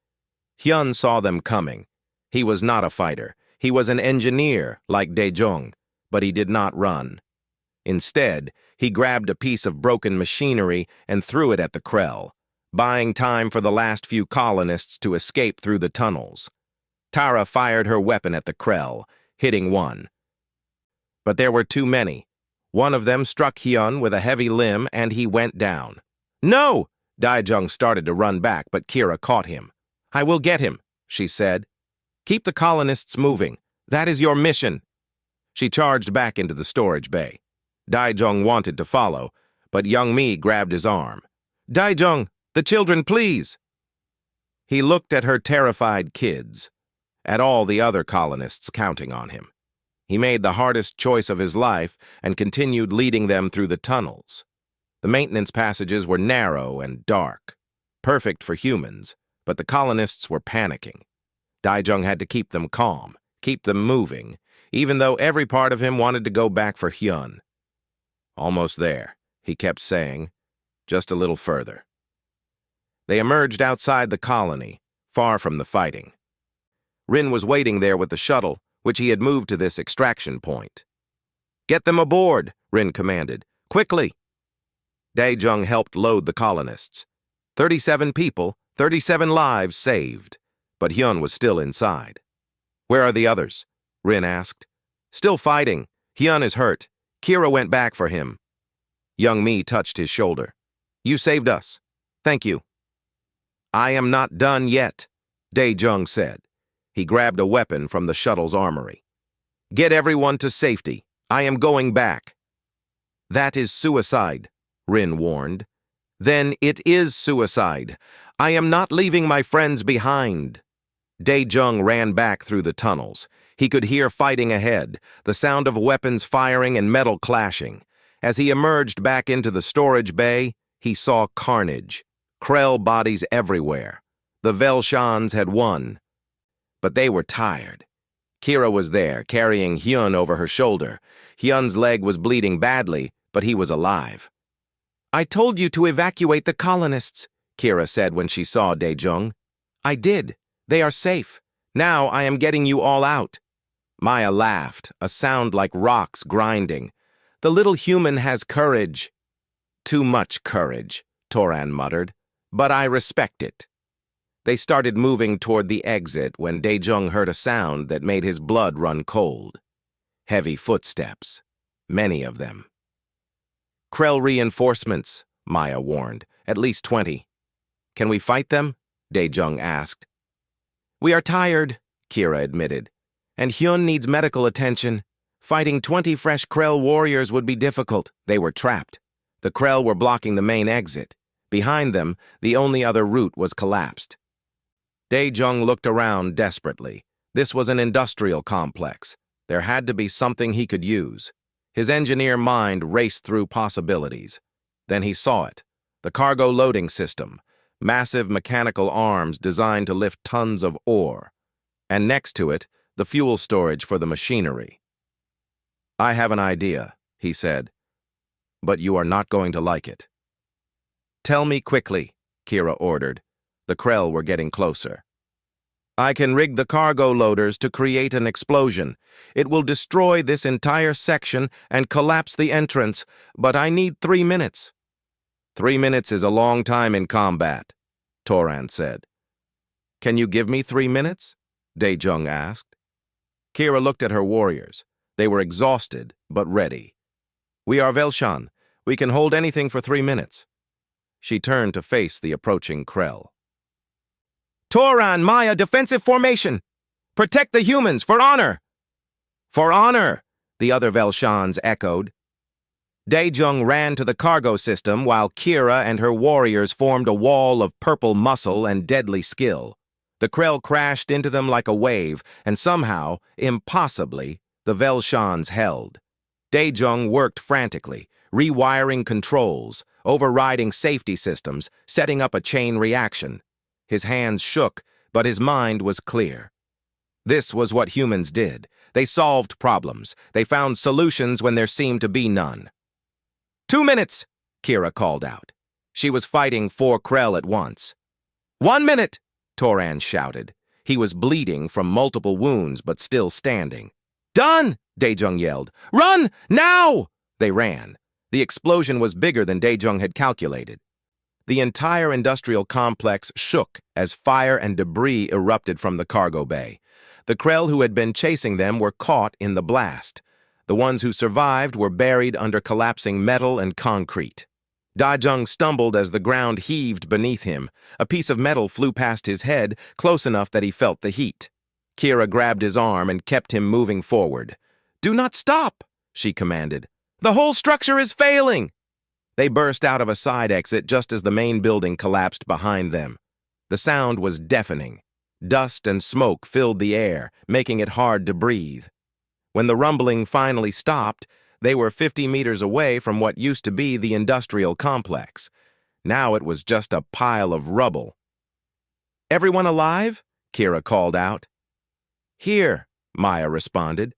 Hyun saw them coming. He was not a fighter. He was an engineer, like Dae-jung, but he did not run. Instead, he grabbed a piece of broken machinery and threw it at the Krell, buying time for the last few colonists to escape through the tunnels. Tara fired her weapon at the Krell, hitting one. But there were too many. One of them struck Hyun with a heavy limb, and he went down. No! Dae-jung started to run back, but Kira caught him. I will get him, she said. Keep the colonists moving. That is your mission. She charged back into the storage bay. Daijong wanted to follow, but Young Mi grabbed his arm. Daijong, the children, please. He looked at her terrified kids, at all the other colonists counting on him. He made the hardest choice of his life and continued leading them through the tunnels. The maintenance passages were narrow and dark, perfect for humans, but the colonists were panicking. Daijong had to keep them calm, keep them moving, even though every part of him wanted to go back for Hyun. Almost there, he kept saying, just a little further. They emerged outside the colony, far from the fighting. Rin was waiting there with the shuttle, which he had moved to this extraction point. Get them aboard, Rin commanded. Quickly! Daijong helped load the colonists. 37 people, 37 lives saved, but Hyun was still inside. Where are the others? Rin asked. Still fighting. Hyun is hurt. Kira went back for him. Young Mi touched his shoulder. You saved us. Thank you. I am not done yet, Daijong said. He grabbed a weapon from the shuttle's armory. Get everyone to safety. I am going back. That is suicide, Rin warned. Then it is suicide. I am not leaving my friends behind. Daijong ran back through the tunnels. He could hear fighting ahead, the sound of weapons firing and metal clashing. As he emerged back into the storage bay, he saw carnage. Krell bodies everywhere. The Velshans had won. But they were tired. Kira was there, carrying Hyun over her shoulder. Hyun's leg was bleeding badly, but he was alive. I told you to evacuate the colonists, Kira said when she saw Daijong. I did. They are safe. Now I am getting you all out. Maya laughed, a sound like rocks grinding. The little human has courage. Too much courage, Toran muttered, but I respect it. They started moving toward the exit when Daijong heard a sound that made his blood run cold. Heavy footsteps. Many of them. Krell reinforcements, Maya warned. At least 20. Can we fight them? Daijong asked. We are tired, Kira admitted. And Hyun needs medical attention. Fighting 20 fresh Krell warriors would be difficult. They were trapped. The Krell were blocking the main exit. Behind them, the only other route was collapsed. Daijong looked around desperately. This was an industrial complex. There had to be something he could use. His engineer mind raced through possibilities. Then he saw it. The cargo loading system. Massive mechanical arms designed to lift tons of ore. And next to it, the fuel storage for the machinery. I have an idea, he said. But you are not going to like it. Tell me quickly, Kira ordered. The Krell were getting closer. I can rig the cargo loaders to create an explosion. It will destroy this entire section and collapse the entrance, but I need 3 minutes. 3 minutes is a long time in combat, Toran said. Can you give me 3 minutes? Daijong asked. Kira looked at her warriors. They were exhausted, but ready. We are Velshan. We can hold anything for 3 minutes. She turned to face the approaching Krell. Toran, Maya, defensive formation! Protect the humans, for honor! For honor, the other Velshans echoed. Daijong ran to the cargo system while Kira and her warriors formed a wall of purple muscle and deadly skill. The Krell crashed into them like a wave, and somehow, impossibly, the Velshans held. Daijong worked frantically, rewiring controls, overriding safety systems, setting up a chain reaction. His hands shook, but his mind was clear. This was what humans did. They solved problems. They found solutions when there seemed to be none. 2 minutes, Kira called out. She was fighting 4 Krell at once. 1 minute, Toran shouted. He was bleeding from multiple wounds, but still standing. Done, Daijong yelled. Run, now! They ran. The explosion was bigger than Daijong had calculated. The entire industrial complex shook as fire and debris erupted from the cargo bay. The Krell who had been chasing them were caught in the blast. The ones who survived were buried under collapsing metal and concrete. Da-Jung stumbled as the ground heaved beneath him. A piece of metal flew past his head, close enough that he felt the heat. Kira grabbed his arm and kept him moving forward. "Do not stop," she commanded. "The whole structure is failing!" They burst out of a side exit just as the main building collapsed behind them. The sound was deafening. Dust and smoke filled the air, making it hard to breathe. When the rumbling finally stopped, they were 50 meters away from what used to be the industrial complex. Now it was just a pile of rubble. "Everyone alive?" Kira called out. "Here," Maya responded.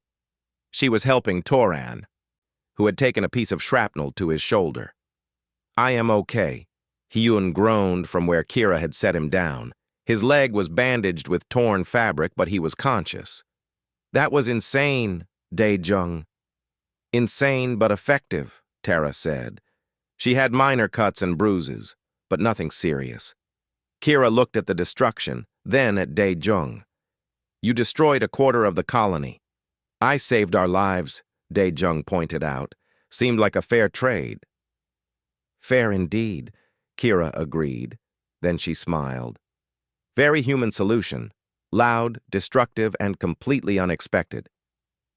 She was helping Toran, who had taken a piece of shrapnel to his shoulder. "I am okay," Hyun groaned from where Kira had set him down. His leg was bandaged with torn fabric, but he was conscious. "That was insane, Dae-jung." "Insane but effective," Tara said. She had minor cuts and bruises, but nothing serious. Kira looked at the destruction, then at Dae-jung. "You destroyed a quarter of the colony." "I saved our lives," Dae-jung pointed out. "Seemed like a fair trade." "Fair indeed," Kira agreed. Then she smiled. "Very human solution. Loud, destructive, and completely unexpected."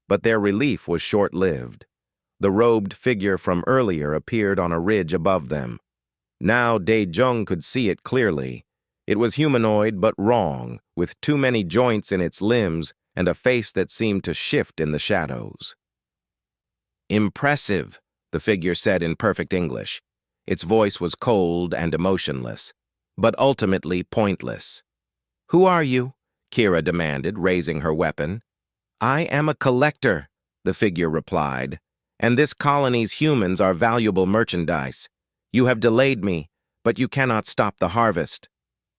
But their relief was short-lived. The robed figure from earlier appeared on a ridge above them. Now Dae-jung could see it clearly. It was humanoid but wrong, with too many joints in its limbs and a face that seemed to shift in the shadows. "Impressive," the figure said in perfect English. Its voice was cold and emotionless, but ultimately pointless. "Who are you?" Kira demanded, raising her weapon. "I am a collector," the figure replied, "and this colony's humans are valuable merchandise. You have delayed me, but you cannot stop the harvest."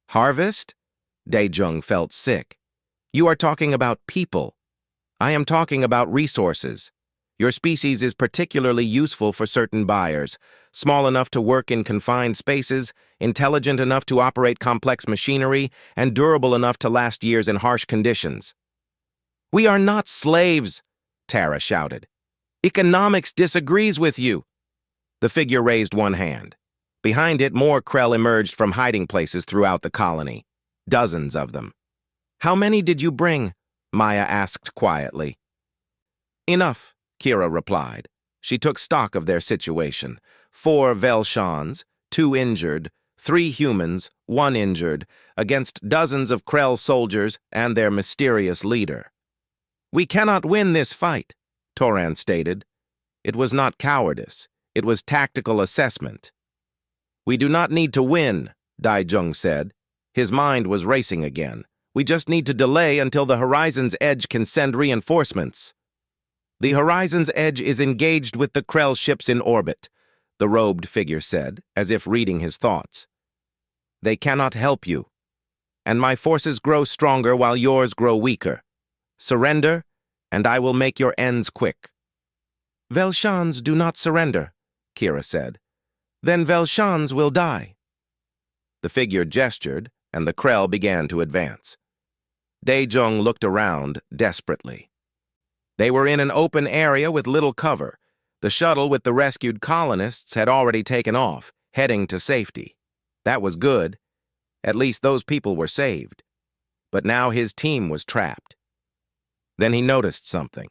"Harvest?" Dae-jung felt sick. "You are talking about people. I am talking about resources. Your species is particularly useful for certain buyers, small enough to work in confined spaces, intelligent enough to operate complex machinery, and durable enough to last years in harsh conditions." "We are not slaves," Tara shouted. "Economics disagrees with you." The figure raised one hand. Behind it, more Krell emerged from hiding places throughout the colony. Dozens of them. "How many did you bring?" Maya asked quietly. "Enough," Kira replied. She took stock of their situation. 4 Velshans, 2 injured, 3 humans, 1 injured, against dozens of Krell soldiers and their mysterious leader. "We cannot win this fight," Toran stated. "It was not cowardice. It was tactical assessment." "We do not need to win," Dae-jung said. His mind was racing again. "We just need to delay until the Horizon's Edge can send reinforcements." "The Horizon's Edge is engaged with the Krell ships in orbit," the robed figure said, as if reading his thoughts. "They cannot help you. And my forces grow stronger while yours grow weaker. Surrender, and I will make your ends quick." "Velshans do not surrender," Kira said. "Then Velshans will die." The figure gestured, and the Krell began to advance. Dae-jung looked around desperately. They were in an open area with little cover. The shuttle with the rescued colonists had already taken off, heading to safety. That was good. At least those people were saved. But now his team was trapped. Then he noticed something.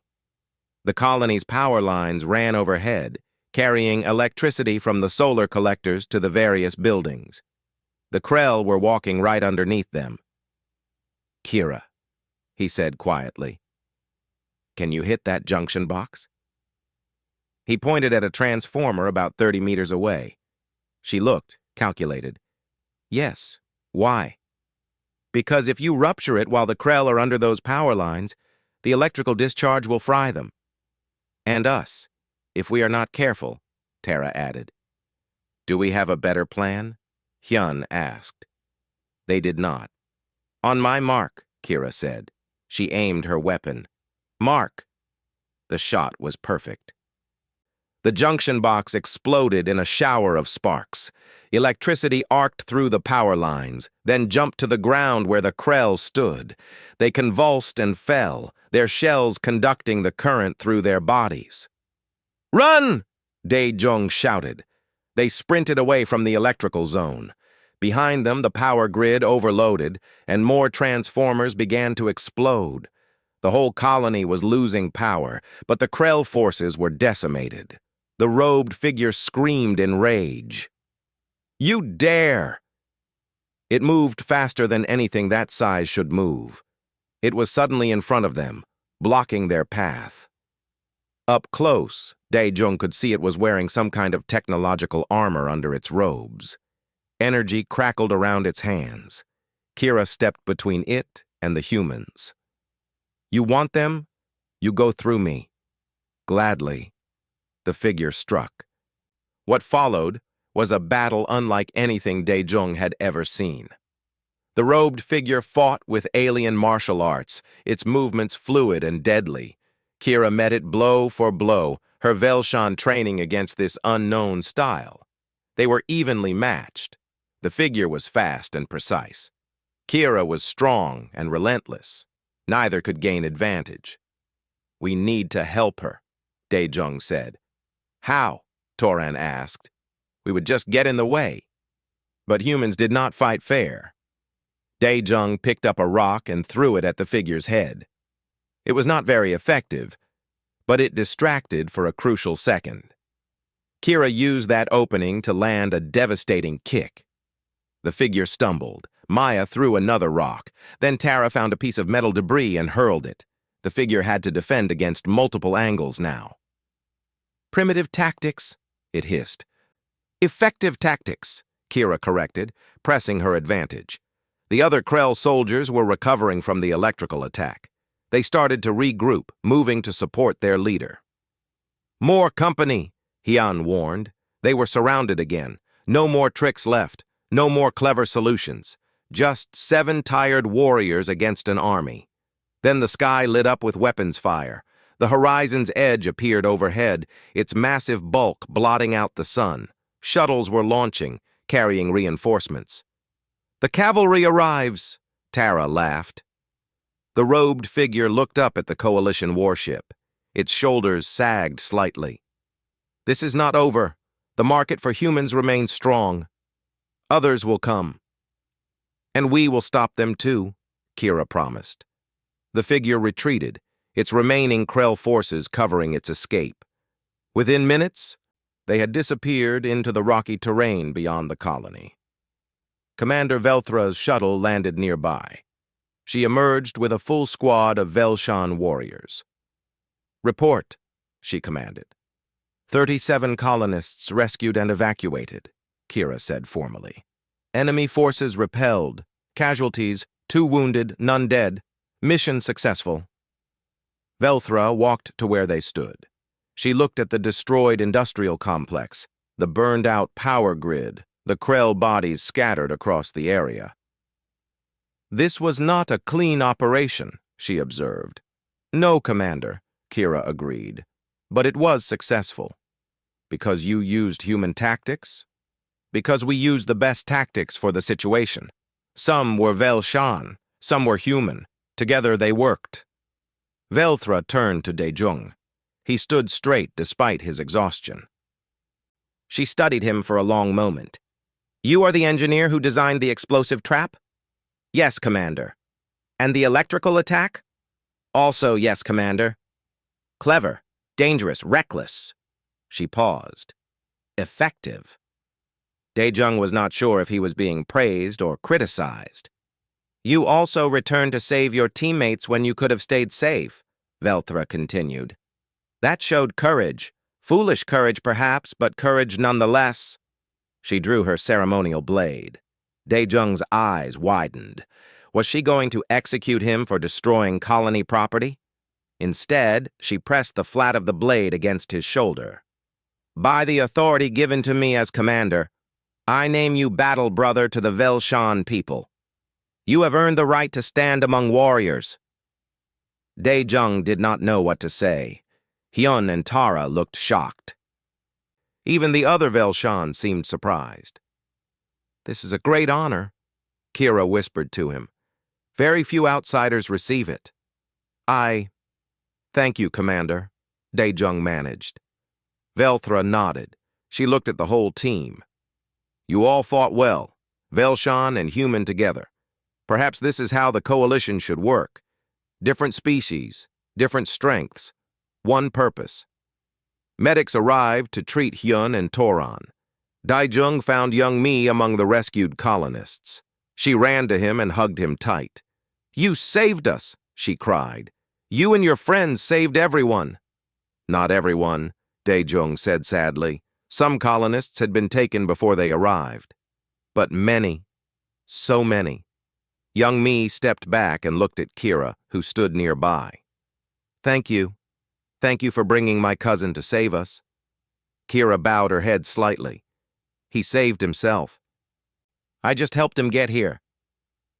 The colony's power lines ran overhead, carrying electricity from the solar collectors to the various buildings. The Krell were walking right underneath them. "Kira," he said quietly. "Can you hit that junction box?" He pointed at a transformer about 30 meters away. She looked, calculated. "Yes. Why?" "Because if you rupture it while the Krell are under those power lines, the electrical discharge will fry them. And us, if we are not careful," Tara added. "Do we have a better plan?" Hyun asked. They did not. "On my mark," Kira said. She aimed her weapon. "Mark." The shot was perfect. The junction box exploded in a shower of sparks. Electricity arced through the power lines, then jumped to the ground where the Krell stood. They convulsed and fell, their shells conducting the current through their bodies. "Run!" Dae-jung shouted. They sprinted away from the electrical zone. Behind them, the power grid overloaded, and more transformers began to explode. The whole colony was losing power, but the Krell forces were decimated. The robed figure screamed in rage. "You dare!" It moved faster than anything that size should move. It was suddenly in front of them, blocking their path. Up close, Dae-jung could see it was wearing some kind of technological armor under its robes. Energy crackled around its hands. Kira stepped between it and the humans. "You want them? You go through me." Gladly, the figure struck. What followed was a battle unlike anything Dae-jung had ever seen. The robed figure fought with alien martial arts, its movements fluid and deadly. Kira met it blow for blow, her Velshan training against this unknown style. They were evenly matched. The figure was fast and precise. Kira was strong and relentless. Neither could gain advantage. "We need to help her," Dae-jung said. "How?" Toran asked. "We would just get in the way." But humans did not fight fair. Dae-jung picked up a rock and threw it at the figure's head. It was not very effective, but it distracted for a crucial second. Kira used that opening to land a devastating kick. The figure stumbled. Maya threw another rock. Then Tara found a piece of metal debris and hurled it. The figure had to defend against multiple angles now. "Primitive tactics," it hissed. "Effective tactics," Kira corrected, pressing her advantage. The other Krell soldiers were recovering from the electrical attack. They started to regroup, moving to support their leader. "More company," Hyun warned. They were surrounded again. No more tricks left. No more clever solutions. Just 7 tired warriors against an army. Then the sky lit up with weapons fire. The horizon's edge appeared overhead, its massive bulk blotting out the sun. Shuttles were launching, carrying reinforcements. "The cavalry arrives," Tara laughed. The robed figure looked up at the coalition warship. Its shoulders sagged slightly. "This is not over. The market for humans remains strong. Others will come. And we will stop them too," Kira promised. The figure retreated, its remaining Krell forces covering its escape. Within minutes, they had disappeared into the rocky terrain beyond the colony. Commander Velthra's shuttle landed nearby. She emerged with a full squad of Velshan warriors. "Report," she commanded. 37 colonists rescued and evacuated," Kira said formally. "Enemy forces repelled. Casualties, 2 wounded, none dead. Mission successful." Velthra walked to where they stood. She looked at the destroyed industrial complex, the burned-out power grid, the Krell bodies scattered across the area. "This was not a clean operation," she observed. "No, Commander," Kira agreed, "but it was successful. Because you used human tactics? Because we used the best tactics for the situation. Some were Velshan, some were human. Together they worked." Velthra turned to Dae-jung. He stood straight despite his exhaustion. She studied him for a long moment. "You are the engineer who designed the explosive trap?" "Yes, Commander." "And the electrical attack?" "Also yes, Commander." "Clever, dangerous, reckless." She paused. "Effective." Dae-jung was not sure if he was being praised or criticized. "You also returned to save your teammates when you could have stayed safe," Velthra continued. "That showed courage. Foolish courage, perhaps, but courage nonetheless." She drew her ceremonial blade. Dae-jung's eyes widened. Was she going to execute him for destroying colony property? Instead, she pressed the flat of the blade against his shoulder. "By the authority given to me as commander, I name you battle brother to the Velshan people. You have earned the right to stand among warriors." Dae-jung did not know what to say. Hyun and Tara looked shocked. Even the other Velshan seemed surprised. "This is a great honor," Kira whispered to him. "Very few outsiders receive it." "Thank you, Commander," Dae-jung managed. Velthra nodded. She looked at the whole team. You all fought well, Velshan and human together. Perhaps this is how the coalition should work. Different species, different strengths, one purpose. Medics arrived to treat Hyun and Toran. Daijung found young Mi among the rescued colonists. She ran to him and hugged him tight. You saved us, she cried. You and your friends saved everyone. Not everyone, Daijung said sadly. Some colonists had been taken before they arrived. But many, so many. Young Mi stepped back and looked at Kira, who stood nearby. Thank you. Thank you for bringing my cousin to save us. Kira bowed her head slightly. He saved himself. I just helped him get here.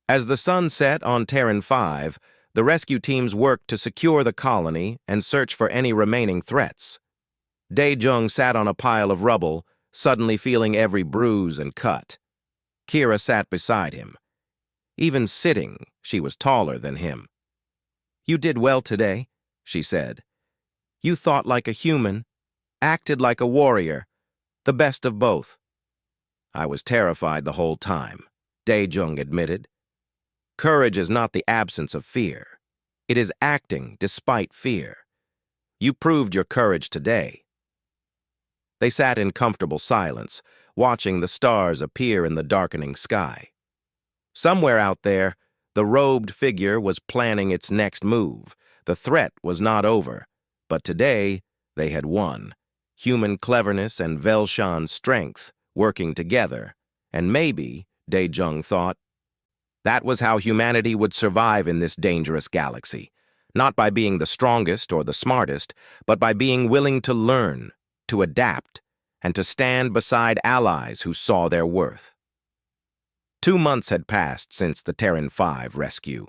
As the sun set on Terran 5, the rescue teams worked to secure the colony and search for any remaining threats. Daejung sat on a pile of rubble, suddenly feeling every bruise and cut. Kira sat beside him. Even sitting, she was taller than him. You did well today, she said. You thought like a human, acted like a warrior, the best of both. I was terrified the whole time, Daejung admitted. Courage is not the absence of fear. It is acting despite fear. You proved your courage today. They sat in comfortable silence, watching the stars appear in the darkening sky. Somewhere out there, the robed figure was planning its next move. The threat was not over, but today they had won. Human cleverness and Velshan's strength working together, and maybe, Daejung thought, that was how humanity would survive in this dangerous galaxy, not by being the strongest or the smartest, but by being willing to learn, to adapt, and to stand beside allies who saw their worth. 2 months had passed since the Terran 5 rescue.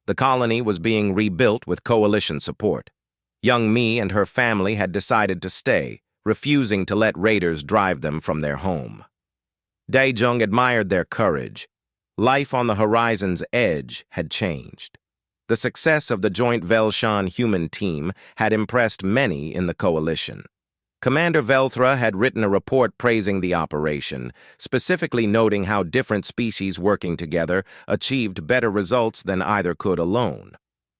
The colony was being rebuilt with coalition support. Young Mi and her family had decided to stay, refusing to let raiders drive them from their home. Daejung admired their courage. Life on the horizon's edge had changed. The success of the joint Velshan human team had impressed many in the coalition. Commander Velthra had written a report praising the operation, specifically noting how different species working together achieved better results than either could alone.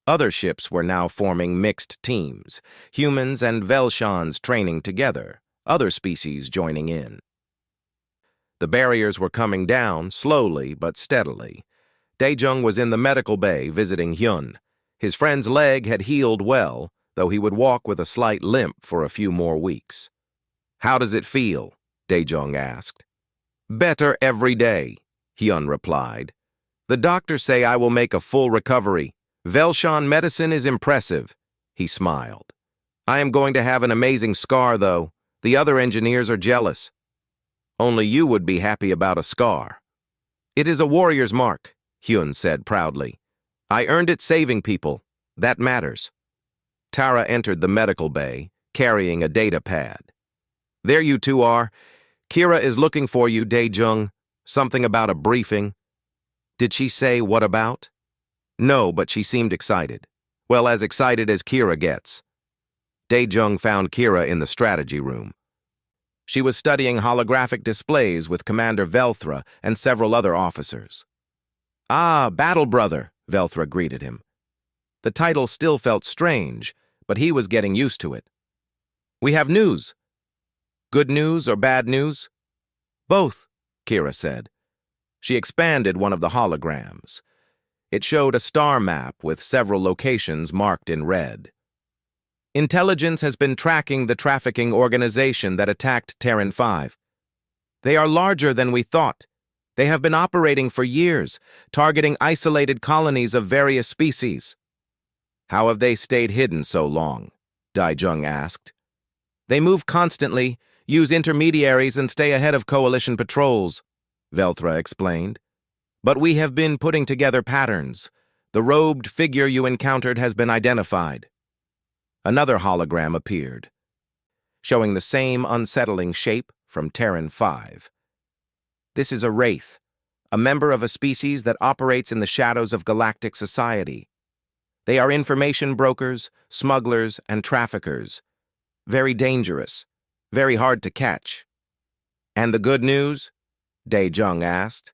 Other ships were now forming mixed teams, humans and Velshans training together, other species joining in. The barriers were coming down, slowly but steadily. Daejung was in the medical bay visiting Hyun. His friend's leg had healed well, though he would walk with a slight limp for a few more weeks. How does it feel? Daejung asked. Better every day, Hyun replied. The doctors say I will make a full recovery. Velshan medicine is impressive, he smiled. I am going to have an amazing scar, though. The other engineers are jealous. Only you would be happy about a scar. It is a warrior's mark, Hyun said proudly. I earned it saving people. That matters. Tara entered the medical bay, carrying a data pad. There you two are. Kira is looking for you, Daejung. Something about a briefing. Did she say what about? No, but she seemed excited. Well, as excited as Kira gets. Daejung found Kira in the strategy room. She was studying holographic displays with Commander Velthra and several other officers. Ah, Battle Brother, Velthra greeted him. The title still felt strange, but he was getting used to it. We have news. Good news or bad news? Both, Kira said. She expanded one of the holograms. It showed a star map with several locations marked in red. Intelligence has been tracking the trafficking organization that attacked Terran 5. They are larger than we thought. They have been operating for years, targeting isolated colonies of various species. How have they stayed hidden so long? Daejung asked. They move constantly, use intermediaries, and stay ahead of coalition patrols, Velthra explained. But we have been putting together patterns. The robed figure you encountered has been identified. Another hologram appeared, showing the same unsettling shape from Terran 5. This is a wraith, a member of a species that operates in the shadows of galactic society. They are information brokers, smugglers, and traffickers. Very dangerous, very hard to catch. And the good news? Dae-jung asked.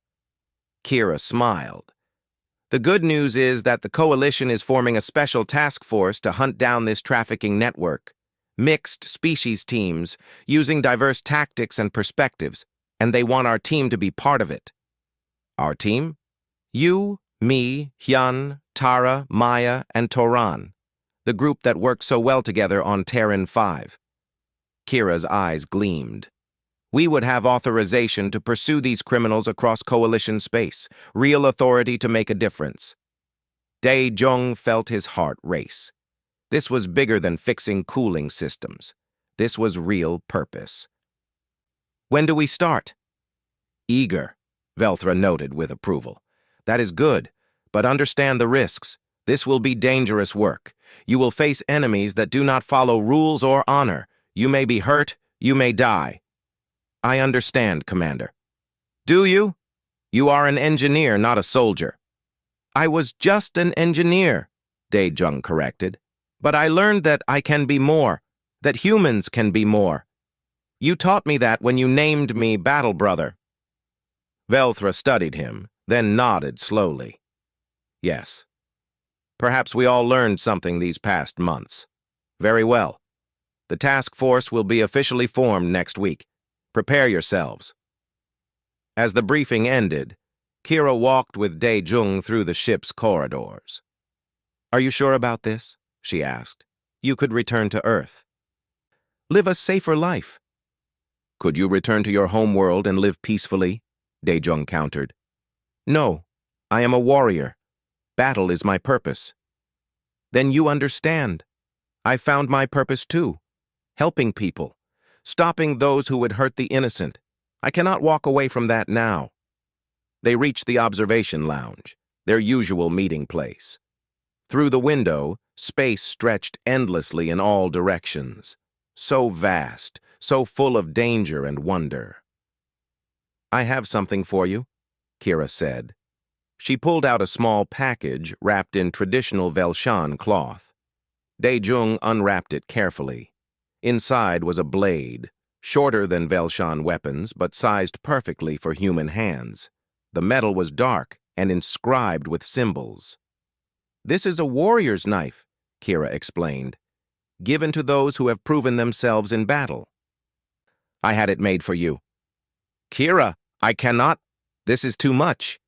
Kira smiled. The good news is that the coalition is forming a special task force to hunt down this trafficking network. Mixed species teams, using diverse tactics and perspectives, and they want our team to be part of it. Our team? You, me, Hyun, Tara, Maya, and Toran. The group that worked so well together on Terran 5. Kira's eyes gleamed. We would have authorization to pursue these criminals across coalition space, real authority to make a difference. Dae-jung felt his heart race. This was bigger than fixing cooling systems. This was real purpose. When do we start? Eager, Velthra noted with approval. That is good, but understand the risks. This will be dangerous work. You will face enemies that do not follow rules or honor. You may be hurt, you may die. I understand, Commander. Do you? You are an engineer, not a soldier. I was just an engineer, Dae-jung corrected. But I learned that I can be more, that humans can be more. You taught me that when you named me Battle Brother. Velthra studied him, then nodded slowly. Yes. Perhaps we all learned something these past months. Very well. The task force will be officially formed next week. Prepare yourselves. As the briefing ended, Kira walked with Dae-jung through the ship's corridors. Are you sure about this? She asked. You could return to Earth. Live a safer life. Could you return to your homeworld and live peacefully? Dae-jung countered. No, I am a warrior. Battle is my purpose. Then you understand. I found my purpose too. Helping people. Stopping those who would hurt the innocent. I cannot walk away from that now. They reached the observation lounge, their usual meeting place. Through the window, space stretched endlessly in all directions. So vast, so full of danger and wonder. I have something for you, Kira said. She pulled out a small package wrapped in traditional Velshan cloth. Dae-jung unwrapped it carefully. Inside was a blade, shorter than Velshan weapons, but sized perfectly for human hands. The metal was dark and inscribed with symbols. This is a warrior's knife, Kira explained, given to those who have proven themselves in battle. I had it made for you. Kira, I cannot. This is too much.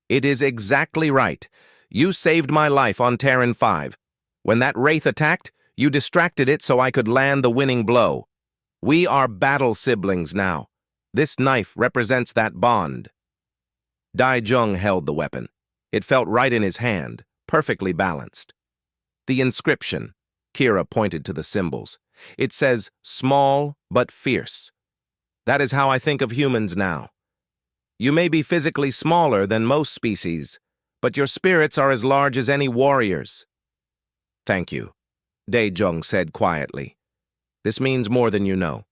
It is exactly right. You saved my life on Terran 5. When that wraith attacked, you distracted it so I could land the winning blow. We are battle siblings now. This knife represents that bond. Dae-jung held the weapon. It felt right in his hand, perfectly balanced. The inscription, Kira pointed to the symbols. It says, small but fierce. That is how I think of humans now. You may be physically smaller than most species, but your spirits are as large as any warriors. Thank you, Dae-jung said quietly. This means more than you know.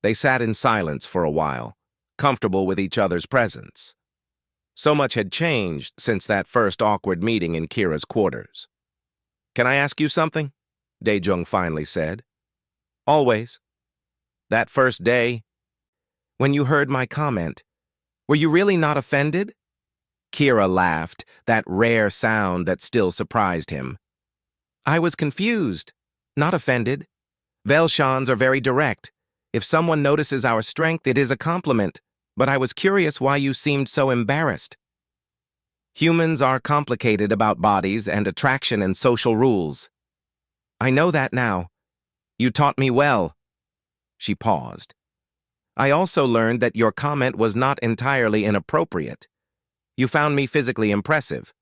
They sat in silence for a while, comfortable with each other's presence. So much had changed since that first awkward meeting in Kira's quarters. Can I ask you something? Dae-jung finally said. Always. That first day, when you heard my comment, were you really not offended? Kira laughed, that rare sound that still surprised him. I was confused, not offended. Velshans are very direct. If someone notices our strength, it is a compliment, but I was curious why you seemed so embarrassed. Humans are complicated about bodies and attraction and social rules. I know that now. You taught me well. She paused. I also learned that your comment was not entirely inappropriate. You found me physically impressive.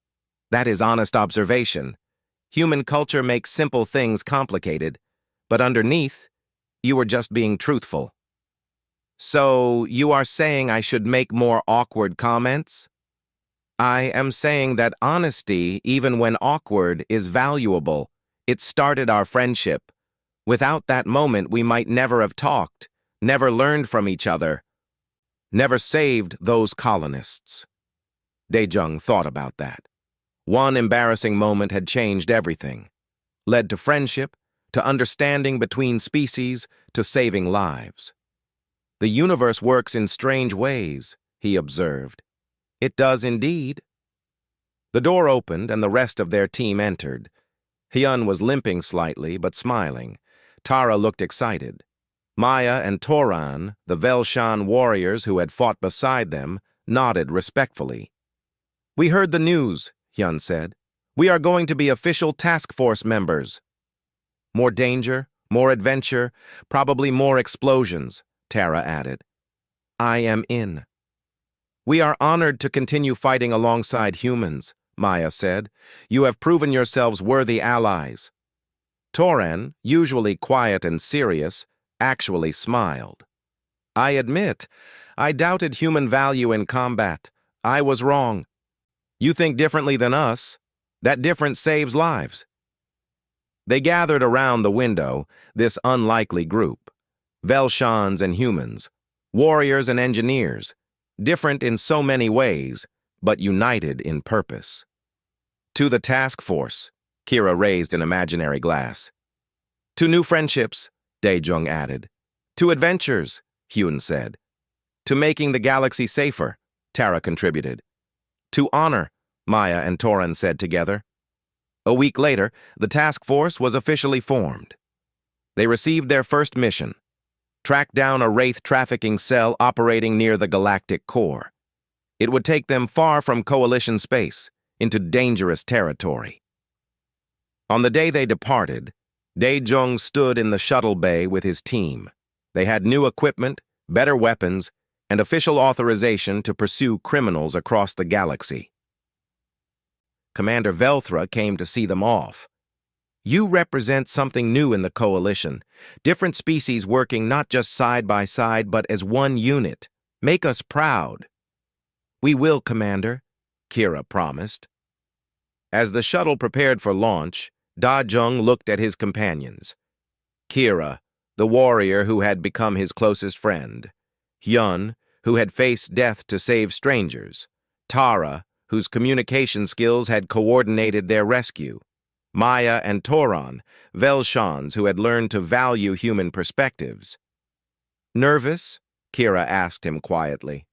That is honest observation. Human culture makes simple things complicated, but underneath, you were just being truthful. So, you are saying I should make more awkward comments? I am saying that honesty, even when awkward, is valuable. It started our friendship. Without that moment, we might never have talked, never learned from each other, never saved those colonists. Dae-jung thought about that. One embarrassing moment had changed everything, led to friendship, to understanding between species, to saving lives. The universe works in strange ways, he observed. It does indeed. The door opened and the rest of their team entered. Hyun was limping slightly, but smiling. Tara looked excited. Maya and Toran, the Velshan warriors who had fought beside them, nodded respectfully. "We heard the news," Hyun said. "We are going to be official task force members." "More danger, more adventure, probably more explosions," Tara added. "I am in." "We are honored to continue fighting alongside humans," Maya said. "You have proven yourselves worthy allies." Toran, usually quiet and serious, actually smiled. "I admit, I doubted human value in combat. I was wrong. You think differently than us. That difference saves lives." They gathered around the window, this unlikely group. Velshans and humans, warriors and engineers, different in so many ways, but united in purpose. "To the task force," Kira raised an imaginary glass. "To new friendships," Daejung added. "To adventures," Hyun said. "To making the galaxy safer," Tara contributed. "To honor," Maya and Toran said together. A week later, the task force was officially formed. They received their first mission: track down a Wraith trafficking cell operating near the galactic core. It would take them far from Coalition space, into dangerous territory. On the day they departed, Daejung stood in the shuttle bay with his team. They had new equipment, better weapons, and official authorization to pursue criminals across the galaxy. Commander Velthra came to see them off. "You represent something new in the Coalition, different species working not just side by side but as one unit. Make us proud." "We will, Commander," Kira promised. As the shuttle prepared for launch, Daejung looked at his companions. Kira, the warrior who had become his closest friend. Hyun, who had faced death to save strangers. Tara, whose communication skills had coordinated their rescue. Maya and Toran, Velshans who had learned to value human perspectives. "Nervous?" Kira asked him quietly.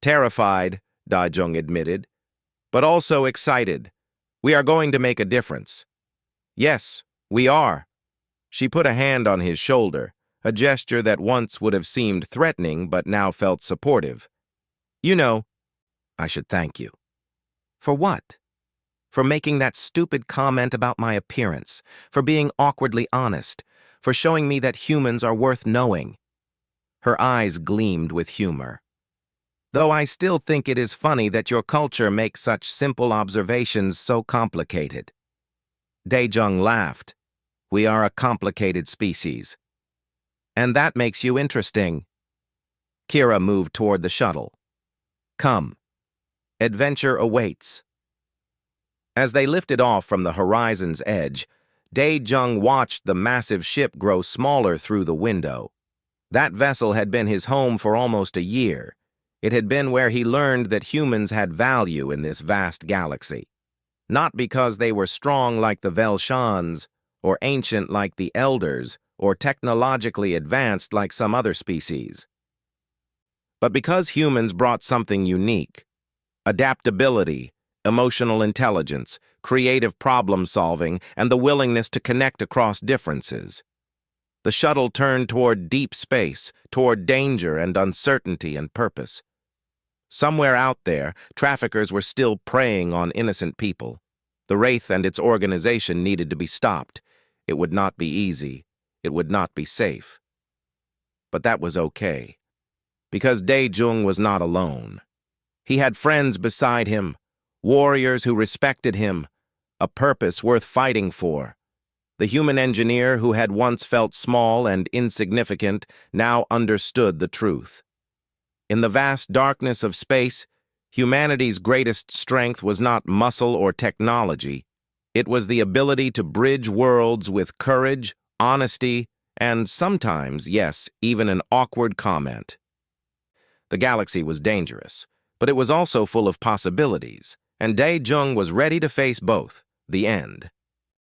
"Terrified," Daejung admitted, "but also excited. We are going to make a difference." "Yes, we are." She put a hand on his shoulder, a gesture that once would have seemed threatening but now felt supportive. "You know, I should thank you." "For what?" "For making that stupid comment about my appearance, for being awkwardly honest, for showing me that humans are worth knowing." Her eyes gleamed with humor. "Though I still think it is funny that your culture makes such simple observations so complicated." Daejung laughed. "We are a complicated species." "And that makes you interesting." Kira moved toward the shuttle. "Come. Adventure awaits." As they lifted off from the horizon's edge, Daejung watched the massive ship grow smaller through the window. That vessel had been his home for almost a year. It had been where he learned that humans had value in this vast galaxy. Not because they were strong like the Velshans, or ancient like the Elders, or technologically advanced like some other species, but because humans brought something unique: adaptability, emotional intelligence, creative problem-solving, and the willingness to connect across differences. The shuttle turned toward deep space, toward danger and uncertainty and purpose. Somewhere out there, traffickers were still preying on innocent people. The Wraith and its organization needed to be stopped. It would not be easy. It would not be safe. But that was okay, because Daejung was not alone. He had friends beside him, warriors who respected him, a purpose worth fighting for. The human engineer who had once felt small and insignificant now understood the truth. In the vast darkness of space, humanity's greatest strength was not muscle or technology. It was the ability to bridge worlds with courage, honesty, and sometimes, yes, even an awkward comment. The galaxy was dangerous, but it was also full of possibilities, and Daejung was ready to face both. The end.